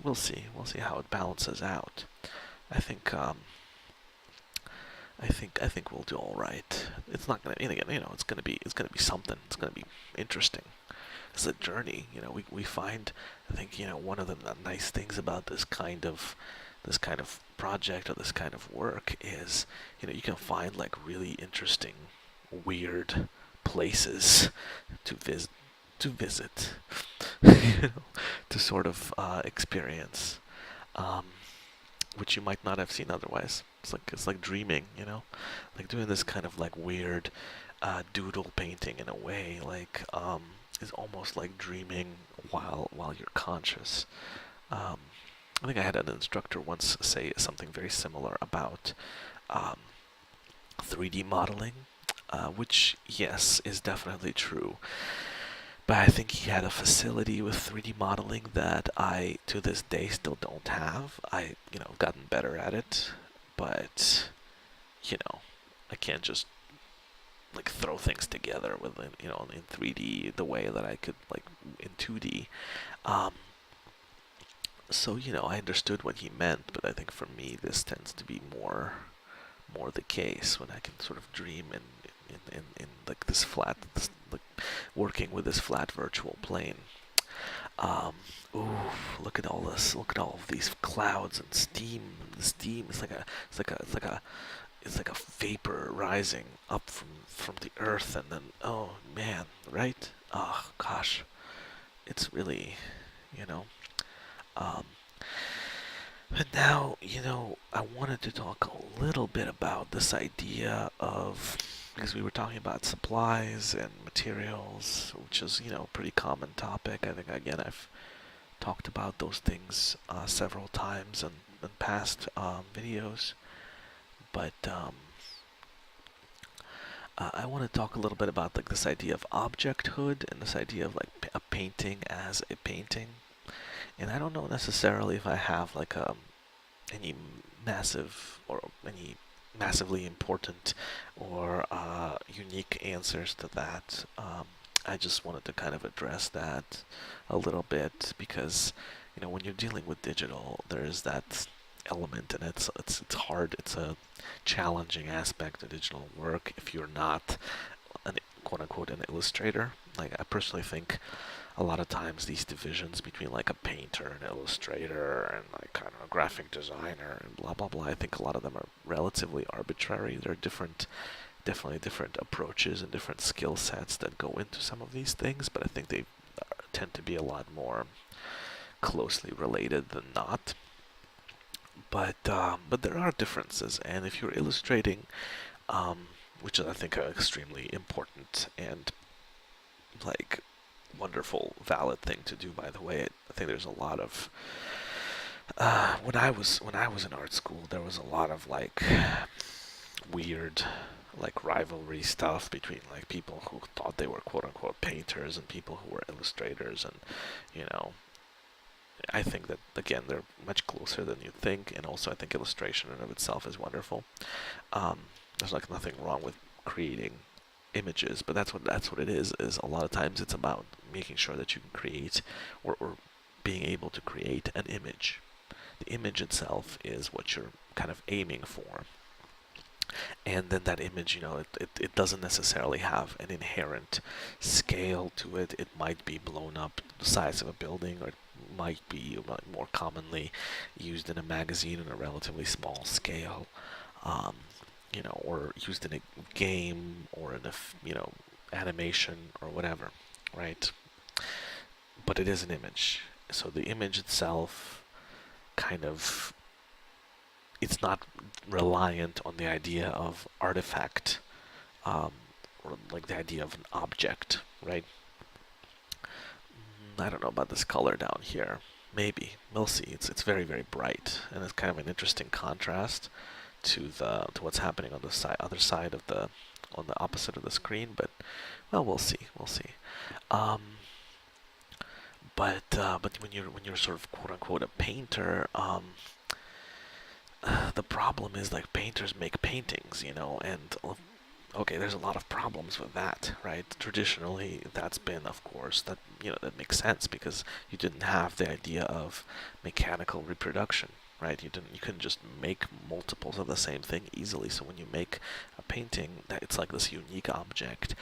we'll see how it balances out. I think I think we'll do all right. It's not gonna, and again, it's gonna be something. It's gonna be interesting. It's a journey. We find, I think, one of the nice things about this kind of project or this kind of work is, you can find like really interesting, weird places to visit, to sort of experience. Which you might not have seen otherwise. It's like dreaming, like doing this kind of like weird doodle painting in a way, like is almost like dreaming while you're conscious. I think I had an instructor once say something very similar about 3D modeling, which yes is definitely true. But I think he had a facility with 3D modeling that I, to this day, still don't have. Gotten better at it, but, I can't just, like, throw things together with, in 3D the way that I could, like, in 2D. So, I understood what he meant, but I think for me, this tends to be more more the case, when I can sort of dream in like this flat, like working with this flat virtual plane. Um, Ooh, look at all this! Look at all of these clouds and steam. The steam is it's like a vapor rising up from the earth, and then oh man, right? Oh gosh, it's really, you know. Um, but now, I wanted to talk a little bit about this idea of, because we were talking about supplies and materials, which is, a pretty common topic. I think, again, I've talked about those things several times in past videos. But I want to talk a little bit about like this idea of objecthood and this idea of like a painting as a painting. And I don't know necessarily if I have like any massive or any massively important or unique answers to that. I just wanted to kind of address that a little bit because, when you're dealing with digital, there's that element, and it's hard. It's a challenging aspect of digital work if you're not an quote unquote an illustrator. Like I personally think a lot of times these divisions between like a painter, an illustrator, and like kind of a graphic designer and blah blah blah, I think a lot of them are relatively arbitrary. There are definitely different approaches and different skill sets that go into some of these things, but I think they tend to be a lot more closely related than not. But there are differences, and if you're illustrating, which is I think an extremely important and like wonderful, valid thing to do. By the way, I think there's a lot of when I was in art school, there was a lot of like weird like rivalry stuff between like people who thought they were quote unquote painters and people who were illustrators, and you know I think that again they're much closer than you think, and also I think illustration in and of itself is wonderful. There's like nothing wrong with creating images, but that's what it is. Is a lot of times it's about making sure that you can create or being able to create an image. The image itself is what you're kind of aiming for, and then that image, it doesn't necessarily have an inherent scale to it. It might be blown up the size of a building, or it might be more commonly used in a magazine on a relatively small scale, or used in a game or in animation or whatever, right? But it is an image, so the image itself kind of it's not reliant on the idea of artifact, or like the idea of an object, right? I don't know about this color down here. Maybe we'll see. It's very very bright, and it's kind of an interesting contrast to what's happening on the other side of on the opposite of the screen. But well, we'll see. We'll see. Um, but when you're sort of quote unquote a painter, the problem is like painters make paintings, and okay, there's a lot of problems with that, right? Traditionally, that's been, of course, that makes sense because you didn't have the idea of mechanical reproduction, right? You couldn't just make multiples of the same thing easily. So when you make a painting, that it's like this unique object,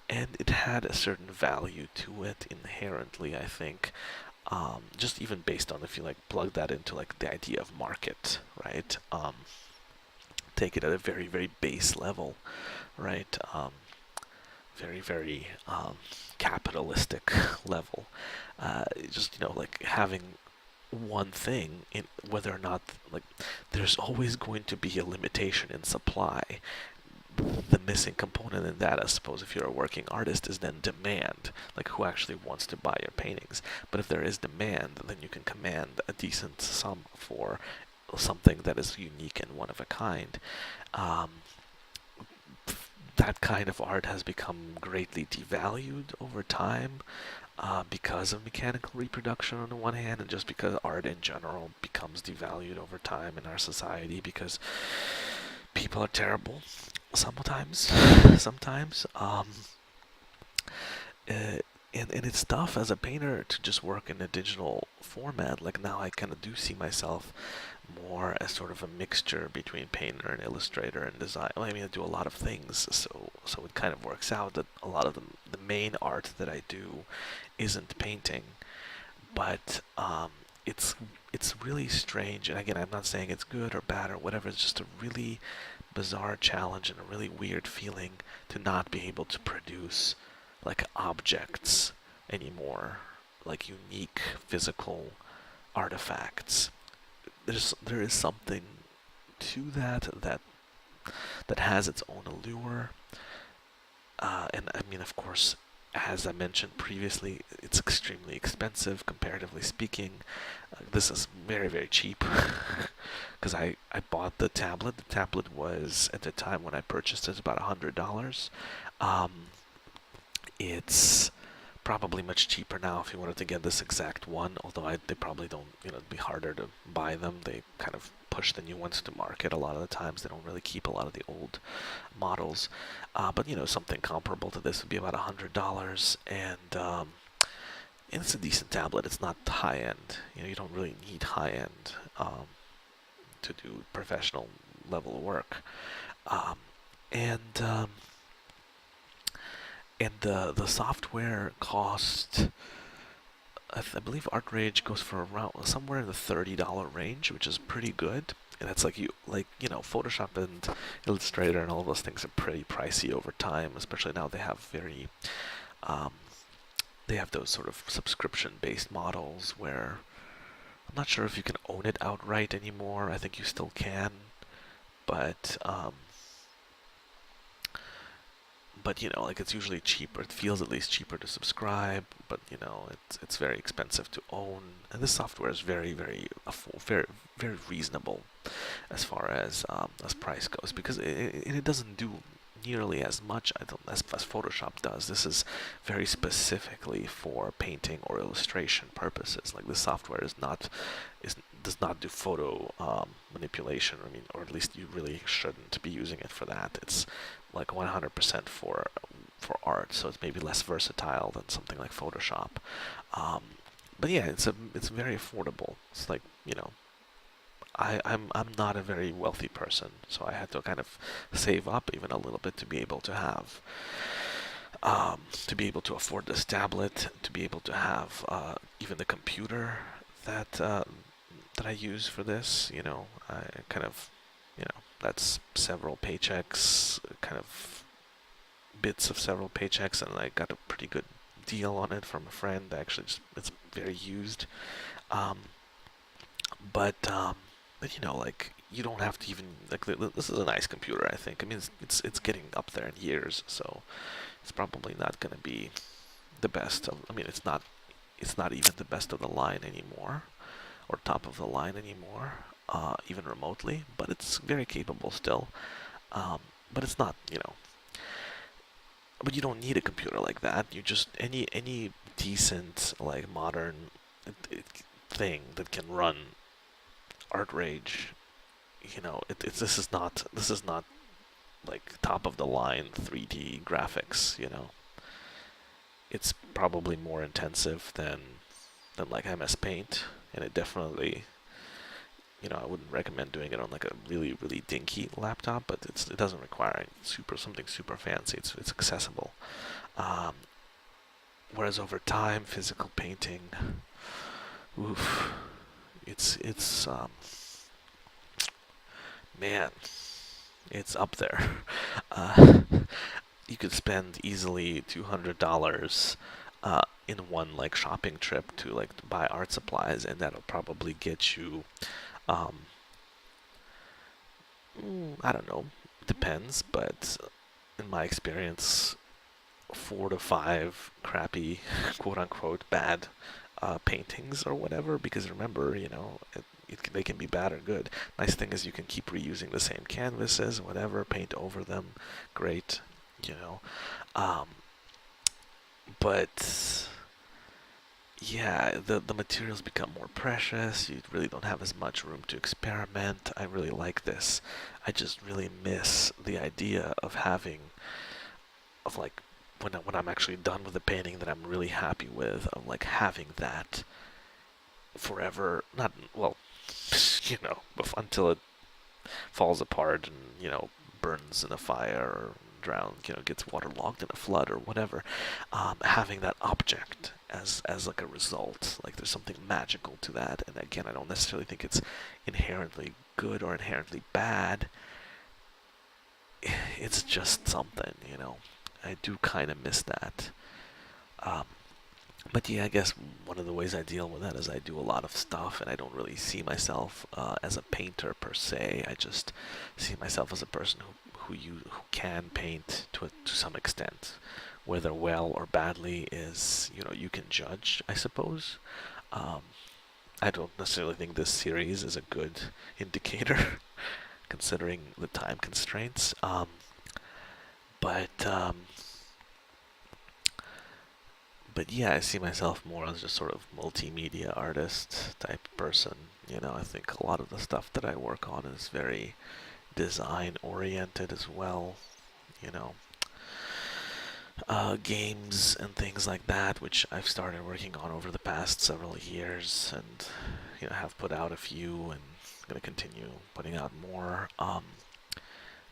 and it had a certain value to it inherently, I think. Just even based on if you like plug that into like the idea of market, right? Take it at a very very base level, right? Very very capitalistic level. Just like having one thing in whether or not like there's always going to be a limitation in supply. The missing component in that, I suppose, if you're a working artist, is then demand, like who actually wants to buy your paintings. But if there is demand, then you can command a decent sum for something that is unique and one of a kind. Um, that kind of art has become greatly devalued over time, because of mechanical reproduction on the one hand, and just because art in general becomes devalued over time in our society because people are terrible sometimes. And it's tough as a painter to just work in a digital format. Like now I kind of do see myself more as sort of a mixture between Painter and Illustrator and design. Well, I mean, I do a lot of things, so it kind of works out that a lot of the main art that I do isn't painting, but it's it's really strange. And again, I'm not saying it's good or bad or whatever. It's just a really bizarre challenge and a really weird feeling to not be able to produce like objects anymore, like unique physical artifacts. There is something to that has its own allure. And I mean, of course, as I mentioned previously, it's extremely expensive comparatively speaking. This is very, very cheap because I bought the tablet. The tablet was, at the time when I purchased it, about $100. Um, it's probably much cheaper now if you wanted to get this exact one, although they probably don't, it'd be harder to buy them. They kind of push the new ones to market a lot of the times. They don't really keep a lot of the old models. But, something comparable to this would be about $100, and it's a decent tablet. It's not high end. You don't really need high end to do professional level work. Um, and the software cost, I believe ArtRage goes for around somewhere in the $30 range, which is pretty good. And that's Photoshop and Illustrator and all of those things are pretty pricey over time, especially now um, they have those sort of subscription-based models where I'm not sure if you can own it outright anymore. I think you still can, but it's usually cheaper. It feels at least cheaper to subscribe, but it's very expensive to own. And this software is very, very, very, very reasonable as far as price goes, because it doesn't do nearly as much as Photoshop does. This is very specifically for painting or illustration purposes. Like, this software does not do photo manipulation. I mean, or at least you really shouldn't be using it for that. It's like 100% for art, so it's maybe less versatile than something like Photoshop. But yeah, it's very affordable. It's like, I'm not a very wealthy person, so I had to kind of save up even a little bit to be able to have to be able to afford this tablet, to be able to have even the computer that I use for this. I kind of, that's several paychecks, kind of bits of several paychecks, and I got a pretty good deal on it from a friend. Actually, it's very used. Um, but you don't have to even this is a nice computer. I think. I mean, it's getting up there in years, so it's probably not going to be the best of. I mean, it's not even the best of the line anymore, or top of the line anymore, even remotely. But it's very capable still. But it's not, But you don't need a computer like that. You just any decent like modern thing that can run ArtRage. This is not like top of the line 3D graphics. It's probably more intensive than like MS Paint, and it definitely, I wouldn't recommend doing it on like a really, really dinky laptop, but it doesn't require something super fancy. It's accessible. Um, Whereas over time, physical painting, oof, it's man, it's up there. Uh, you could spend easily $200 in one like shopping trip to buy art supplies, and that'll probably get you um, I don't know, depends, but in my experience, 4 to 5 crappy, quote unquote, bad paintings or whatever. Because remember, they can be bad or good. Nice thing is you can keep reusing the same canvases, whatever, paint over them, great, you know. Um, but yeah, the materials become more precious. You really don't have as much room to experiment. I really like this. I just really miss the idea of having, of like, when I'm actually done with the painting that I'm really happy with, of like having that forever. Not, well, until it falls apart and, burns in a fire or drowns, gets waterlogged in a flood or whatever. Having that object as like a result, like there's something magical to that. And again, I don't necessarily think it's inherently good or inherently bad. It's just something. I do kind of miss that. Um, but yeah, I guess one of the ways I deal with that is I do a lot of stuff, and I don't really see myself as a painter per se. I just see myself as a person who can paint to some extent. Whether well or badly is, you can judge, I suppose. Um, I don't necessarily think this series is a good indicator, considering the time constraints. But but yeah, I see myself more as just sort of multimedia artist type person. I think a lot of the stuff that I work on is very design oriented as well. You know, games and things like that, which I've started working on over the past several years, and have put out a few, and going to continue putting out more.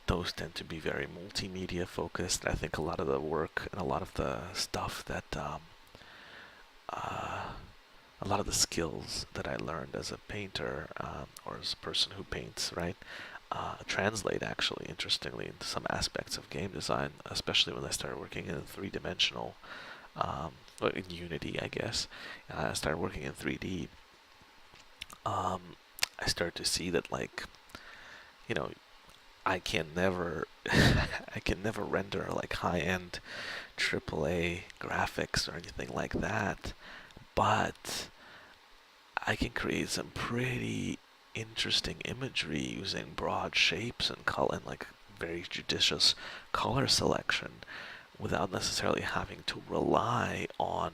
Those tend to be very multimedia focused. I think a lot of the work and a lot of the stuff that a lot of the skills that I learned as a painter or as a person who paints, right, translate actually, interestingly, into some aspects of game design, especially when I started working in three-dimensional, or in Unity, I guess. I started working in 3D. I started to see that, like, you know, I can never, I can never render like high-end AAA graphics or anything like that, but I can create some pretty interesting imagery using broad shapes and color and like very judicious color selection without necessarily having to rely on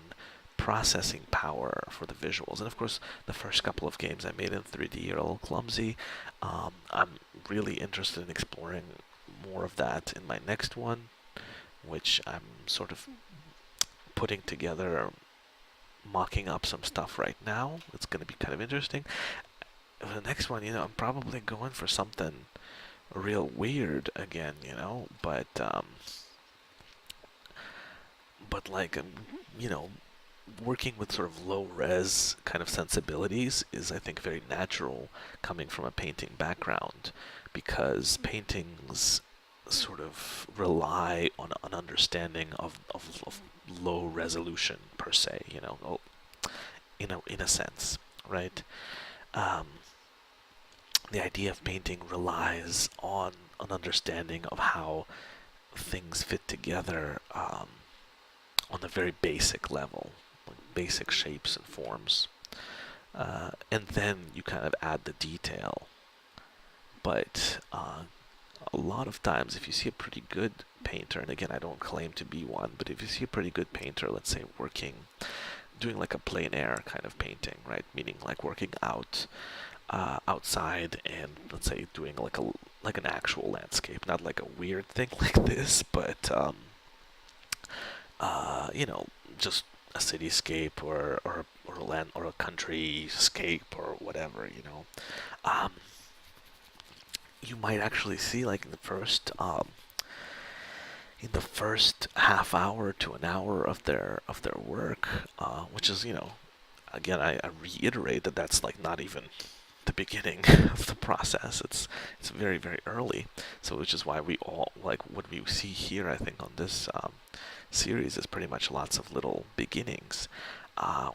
processing power for the visuals. And of course, the first couple of games I made in 3D are a little clumsy. I'm really interested in exploring more of that in my next one, which I'm sort of putting together, mocking up some stuff right now. It's going to be kind of interesting. For the next one, I'm probably going for something real weird again, but like, you know, working with sort of low res kind of sensibilities is, I think, very natural coming from a painting background, because paintings sort of rely on an understanding of low resolution per se, in a sense, right? Um, the idea of painting relies on an understanding of how things fit together on a very basic level, like basic shapes and forms. And then you kind of add the detail. But a lot of times, if you see a pretty good painter, and again, I don't claim to be one, but if you see a pretty good painter, let's say doing like a plein air kind of painting, right? Meaning like working outside, and let's say doing like an actual landscape, not like a weird thing like this, but just a cityscape or a land or a countryscape or whatever, you might actually see, like, in the first half hour to an hour of their work, which is, again, I reiterate that that's like not even the beginning of the process. It's very, very early. So which is why we all, like, what we see here, I think, on this series is pretty much lots of little beginnings,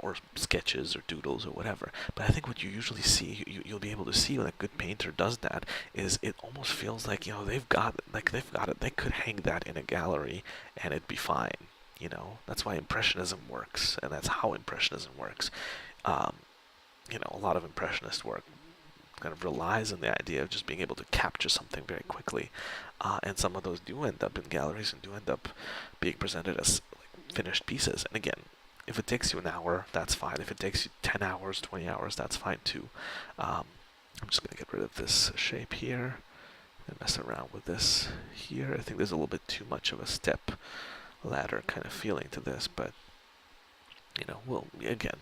or sketches or doodles or whatever. But I think what you usually see, you'll be able to see when a good painter does that, is it almost feels like, they've got it. They could hang that in a gallery and it'd be fine. That's why Impressionism works, and that's how Impressionism works. A lot of Impressionist work kind of relies on the idea of just being able to capture something very quickly. And some of those do end up in galleries and do end up being presented as, like, finished pieces. And again, if it takes you an hour, that's fine. If it takes you 10 hours, 20 hours, that's fine too. I'm just going to get rid of this shape here and mess around with this here. I think there's a little bit too much of a step ladder kind of feeling to this, but well, again,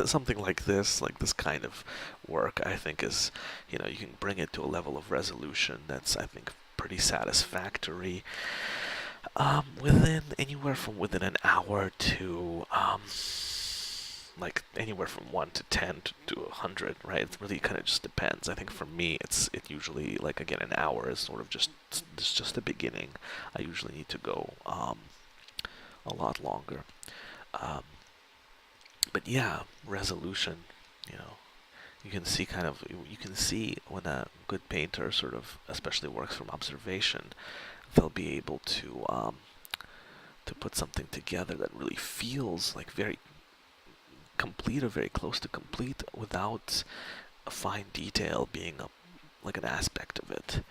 something like this kind of work, I think is, you can bring it to a level of resolution that's, I think, pretty satisfactory. Within anywhere from within an hour to like anywhere from 1 to 10 to 100, right? It really kind of just depends. I think for me, it usually like again an hour is sort of just the beginning. I usually need to go a lot longer. Um, but yeah, resolution. You know, you can see you can see when a good painter sort of especially works from observation, they'll be able to put something together that really feels like very complete or very close to complete without a fine detail being like an aspect of it.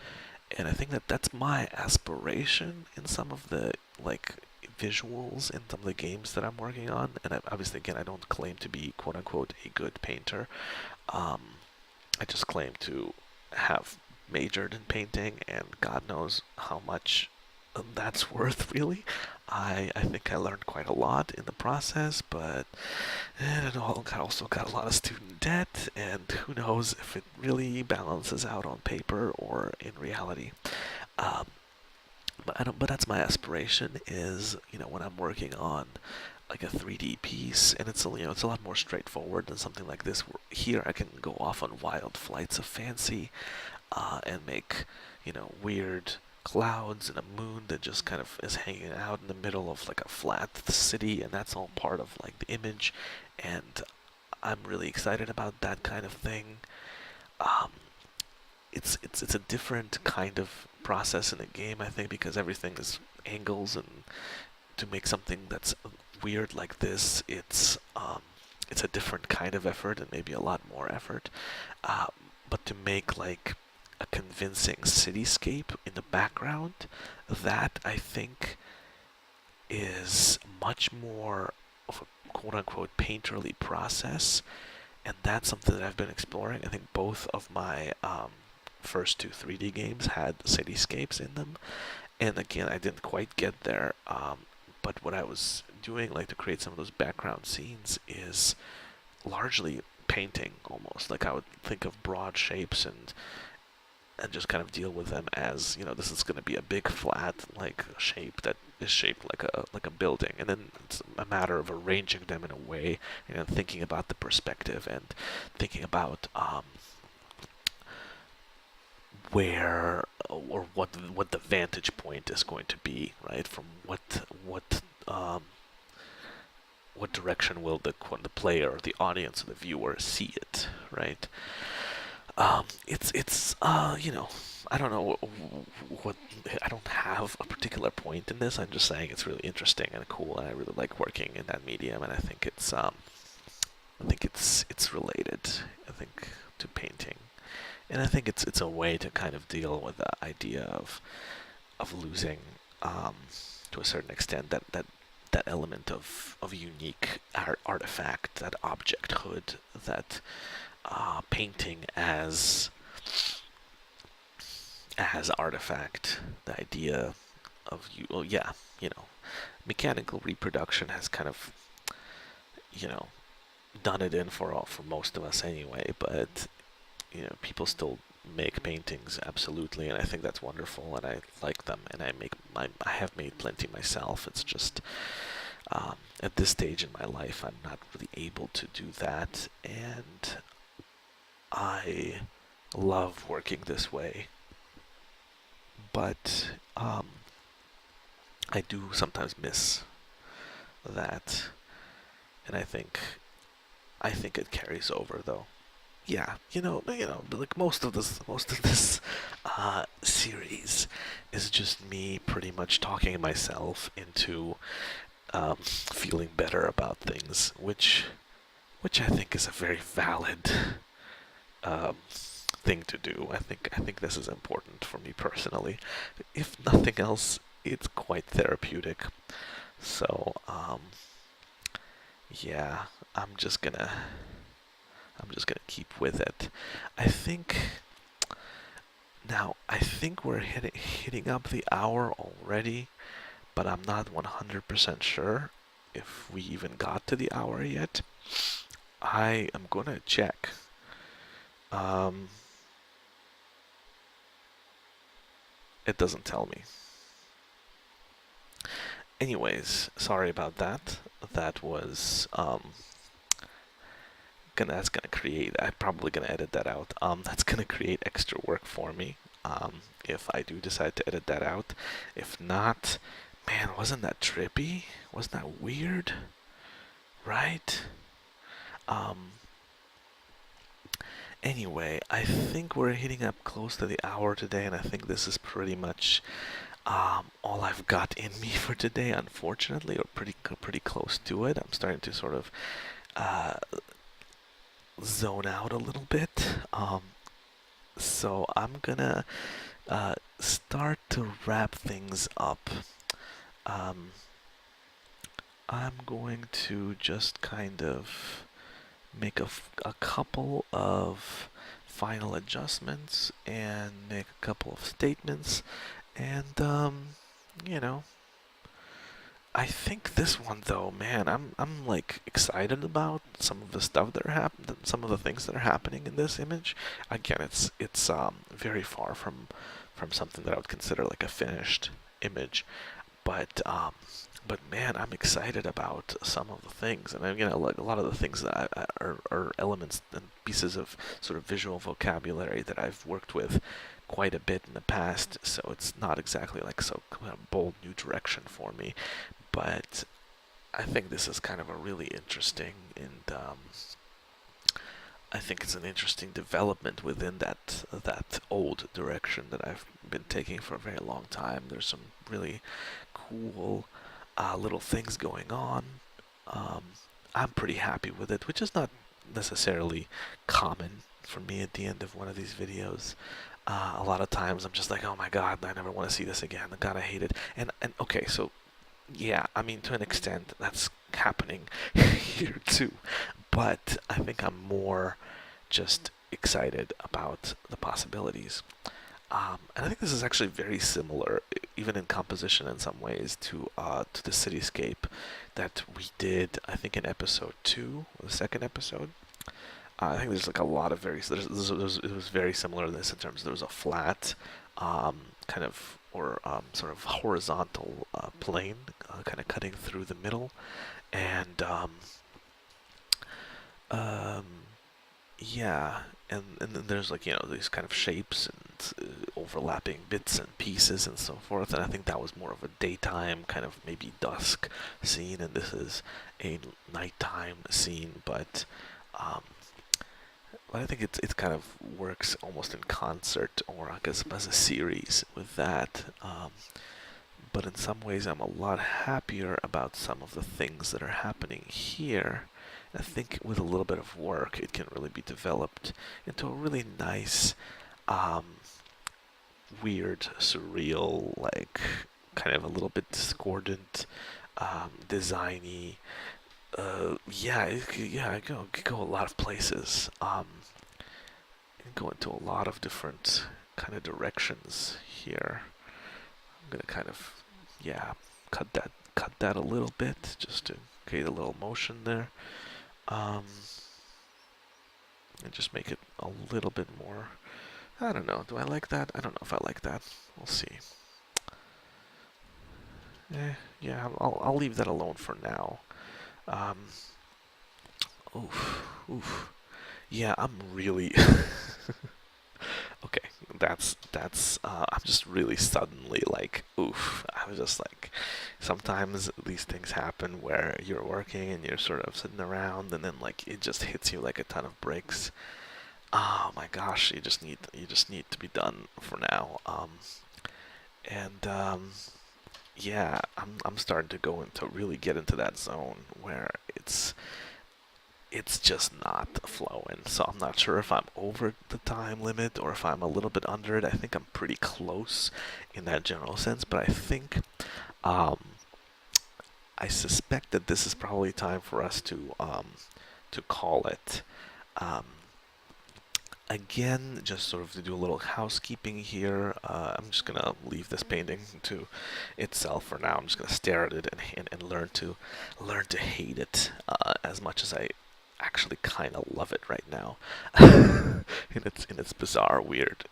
And I think that that's my aspiration in some of the like visuals in some of the games that I'm working on. And obviously, again, I don't claim to be quote unquote a good painter. Um, I just claim to have majored in painting, and God knows how much that's worth, really. I think I learned quite a lot in the process, but it also got a lot of student debt, and who knows if it really balances out on paper or in reality. Um, but I don't. But that's my aspiration. Is when I'm working on like a 3D piece, and it's a lot more straightforward than something like this. Here I can go off on wild flights of fancy, and make weird clouds and a moon that just kind of is hanging out in the middle of like a flat city, and that's all part of like the image, and I'm really excited about that kind of thing. Um, it's a different kind of process in a game, I think, because everything is angles, and to make something that's weird like this, it's a different kind of effort and maybe a lot more effort. Uh, but to make like a convincing cityscape in the background, that I think is much more of a quote unquote painterly process, and that's something that I've been exploring. I think both of my first two 3D games had cityscapes in them, and again, I didn't quite get there. But what I was doing, like to create some of those background scenes, is largely painting almost. Like I would think of broad shapes and just kind of deal with them as this is going to be a big flat like shape that is shaped like a building, and then it's a matter of arranging them in a way and thinking about the perspective and thinking about where or what the vantage point is going to be, right? From um, what direction will the player or the audience or the viewer see it, right? It's I don't know what I don't have a particular point in this. I'm just saying it's really interesting and cool, and I really like working in that medium, and I think it's related, I think, to painting, and I think it's a way to kind of deal with the idea of losing, to a certain extent, that element of unique artifact, that objecthood, that painting as artifact, the idea of you. Well, yeah, you know, mechanical reproduction has kind of you know done it in for most of us anyway. But people still make paintings absolutely, and I think that's wonderful, and I like them, and I have made plenty myself. It's just at this stage in my life, I'm not really able to do that, and I love working this way, but I do sometimes miss that, and I think it carries over though. Yeah, like most of this series is just me pretty much talking myself into feeling better about things, which I think is a very valid thing to do. I think this is important for me personally. If nothing else, it's quite therapeutic. So yeah, I'm just gonna keep with it. I think I think we're hitting up the hour already, but I'm not 100% sure. if we even got to the hour yet. I am gonna check. Um, it doesn't tell me. Anyways, sorry about that. That was that's gonna create. I'm probably gonna edit that out. That's gonna create extra work for me. If I do decide to edit that out. If not, man, wasn't that trippy? Wasn't that weird? Right? Um, Anyway, I think we're hitting up close to the hour today, and I think this is pretty much all I've got in me for today, unfortunately, or pretty close to it. I'm starting to sort of uh, zone out a little bit. So I'm gonna start to wrap things up. Um, I'm going to just kind of make a couple of final adjustments and make a couple of statements, and you know, I think this one though, man, I'm like excited about some of the stuff that are some of the things that are happening in this image. Again, it's very far from something that I would consider like a finished image, but man, I'm excited about some of the things, and like a lot of the things that are elements and pieces of sort of visual vocabulary that I've worked with quite a bit in the past. So it's not exactly like so kind of bold new direction for me, but I think this is kind of a really interesting and I think it's an interesting development within that old direction that I've been taking for a very long time. There's some really cool little things going on. Um, I'm pretty happy with it, which is not necessarily common for me at the end of one of these videos. A lot of times I'm just like, oh my god, I never want to see this again. God, I hate it. And okay, so yeah, I mean, to an extent, that's happening here too. But I think I'm more just excited about the possibilities. And I think this is actually very similar, even in composition in some ways, to the cityscape that we did, I think, in episode 2, or the second episode. I think there's like a lot of it was very similar to this in terms there was a flat, kind of, or sort of horizontal plane kind of cutting through the middle, and um, yeah, and then there's like these kind of shapes and overlapping bits and pieces and so forth. And I think that was more of a daytime kind of maybe dusk scene, and this is a nighttime scene. Um, but I think it kind of works almost in concert, or I guess as a series with that. But in some ways, I'm a lot happier about some of the things that are happening here. I think with a little bit of work, it can really be developed into a really nice, um, weird, surreal, like kind of a little bit discordant, designy. Yeah, it could go a lot of places. It can go into a lot of different kind of directions here. I'm gonna kind of, yeah, cut that a little bit just to create a little motion there. Um, and just make it a little bit more. I don't know. Do I like that? I don't know if I like that. We'll see. Yeah, I'll leave that alone for now. Um, oof. Yeah, I'm really okay. I'm just really suddenly like, oof. I was just like, sometimes these things happen where you're working and you're sort of sitting around, and then like it just hits you like a ton of bricks. Oh my gosh, you just need to be done for now. And yeah, I'm starting to go into really get into that zone where it's just not flowing. So I'm not sure if I'm over the time limit or if I'm a little bit under it. I think I'm pretty close in that general sense, but I think um, I suspect that this is probably time for us to call it. Um, Again, just sort of to do a little housekeeping here, I'm just gonna leave this painting to itself for now. I'm just gonna stare at it and learn to hate it as much as I actually kind of love it right now. In its bizarre, weird,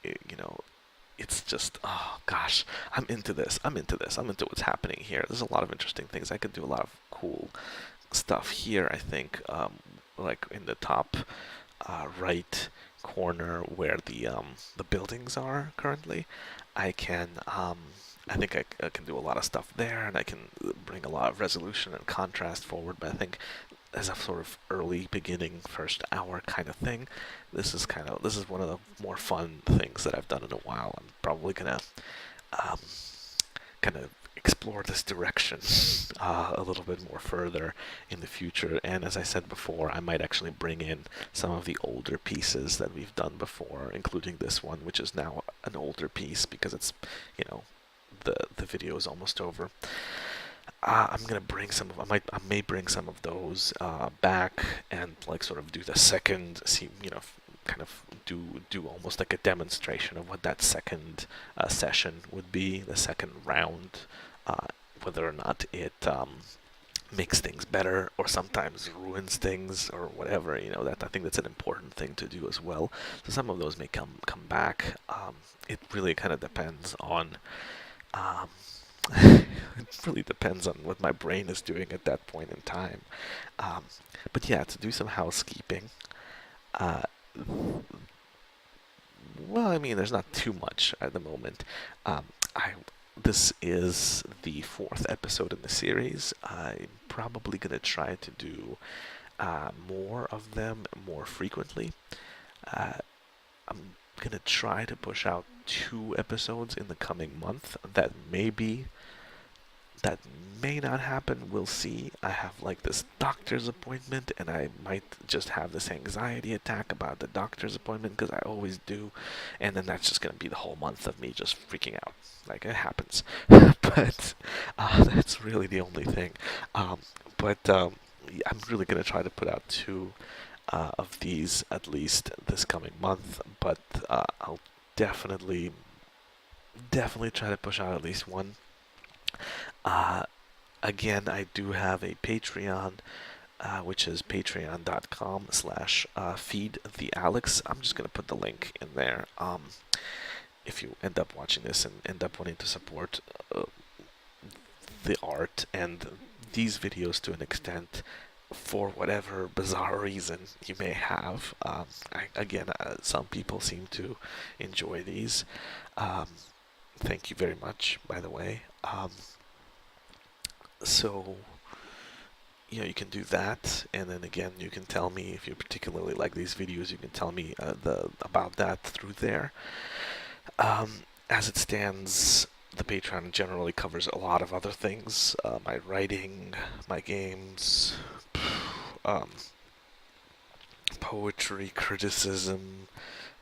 it's just, oh gosh, I'm into this. I'm into this. I'm into what's happening here. There's a lot of interesting things. I could do a lot of cool stuff here, I think, like in the top right corner where the buildings are currently. I can I think I can do a lot of stuff there, and I can bring a lot of resolution and contrast forward. But I think as a sort of early beginning first hour kind of thing, this is one of the more fun things that I've done in a while. I'm probably gonna um, kind of explore this direction a little bit more further in the future. And as I said before, I might actually bring in some of the older pieces that we've done before, including this one, which is now an older piece because it's, you know, the video is almost over. I'm gonna bring some of I may bring some of those back and like sort of do the second, see, kind of do almost like a demonstration of what that second session would be, the second round, uh, whether or not it makes things better or sometimes ruins things or whatever. That I think that's an important thing to do as well. So some of those may come back. It really kind of depends on. Um, it really depends on what my brain is doing at that point in time. Um, but yeah, to do some housekeeping. Uh, well, I mean, there's not too much at the moment. I This is the fourth episode in the series. I'm probably gonna try to do more of them more frequently. Uh, I'm gonna try to push out 2 episodes in the coming month. That may not happen. We'll see. I have like this doctor's appointment, and I might just have this anxiety attack about the doctor's appointment because I always do, and then that's just gonna be the whole month of me just freaking out. Like it happens, but that's really the only thing. But I'm really gonna try to put out 2 of these at least this coming month, but I'll definitely try to push out at least one. Uh, Again, I do have a Patreon, which is patreon.com/feed the Alex. I'm just gonna put the link in there. If you end up watching this and end up wanting to support the art and these videos to an extent, for whatever bizarre reason you may have, some people seem to enjoy these. Um, Thank you very much, by the way. So you can do that, and then again, you can tell me if you particularly like these videos. You can tell me about that through there. As it stands, the Patreon generally covers a lot of other things: my writing, my games, um, poetry, criticism,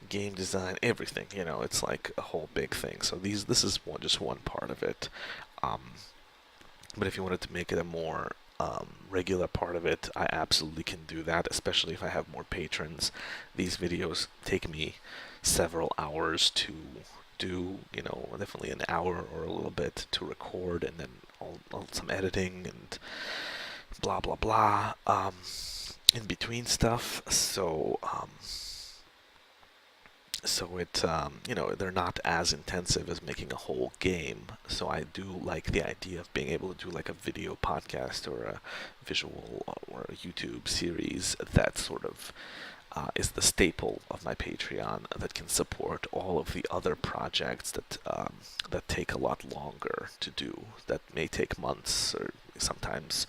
game design, everything. It's like a whole big thing. So this is just one part of it. Um, but if you wanted to make it a more regular part of it, I absolutely can do that, especially if I have more patrons. These videos take me several hours to do, definitely an hour or a little bit to record, and then all some editing and blah blah blah in between stuff. So they're not as intensive as making a whole game. So I do like the idea of being able to do like a video podcast or a visual or a YouTube series that sort of is the staple of my Patreon that can support all of the other projects that take a lot longer to do, that may take months or sometimes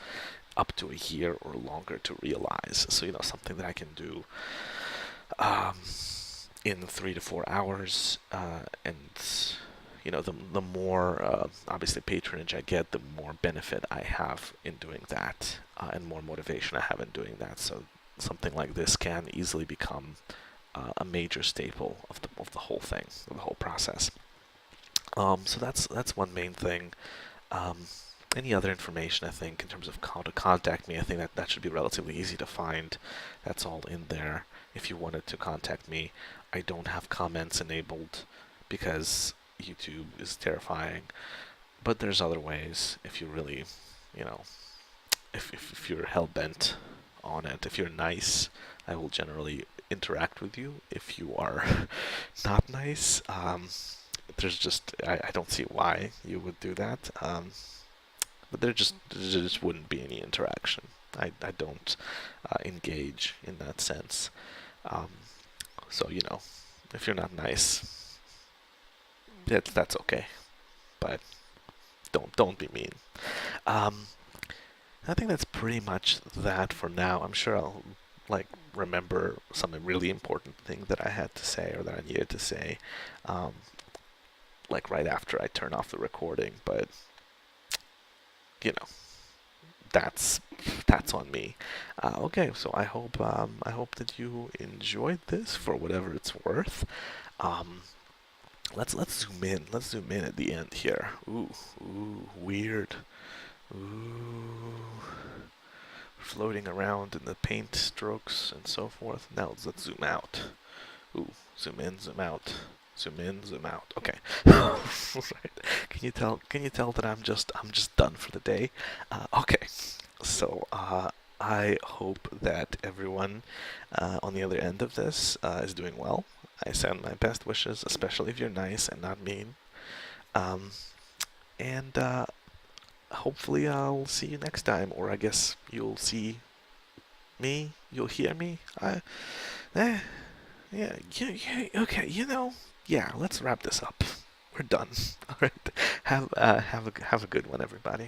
up to a year or longer to realize. So something that I can do um, in 3 to 4 hours, and the more obviously patronage I get, the more benefit I have in doing that, and more motivation I have in doing that. So something like this can easily become a major staple of the whole thing, of the whole process. So that's one main thing. Um, any other information, I think, in terms of how to contact me, I think that should be relatively easy to find. That's all in there. if you wanted to contact me. I don't have comments enabled because YouTube is terrifying. But there's other ways if you really, you know, if you're hell bent on it, if you're nice, I will generally interact with you. If you are not nice, there's just I don't see why you would do that. But there just wouldn't be any interaction. I don't engage in that sense. Um, so if you're not nice, that's okay. But don't be mean. Um, I think that's pretty much that for now. I'm sure I'll like remember some really important thing that I had to say or that I needed to say, um, like right after I turn off the recording. But you know, that's that's on me. Okay, so I hope that you enjoyed this for whatever it's worth. Um, let's zoom in. Let's zoom in at the end here. Ooh, weird. Ooh, floating around in the paint strokes and so forth. Now let's zoom out. Ooh, zoom in, zoom out. Zoom in, zoom out. Okay. Right. Can you tell that I'm just done for the day? Okay. So I hope that everyone on the other end of this is doing well. I send my best wishes, especially if you're nice and not mean. Um, and hopefully I'll see you next time, or I guess you'll see me. You'll hear me. Eh, yeah, okay. Yeah. Let's wrap this up. We're done. All right. Have a good one, everybody.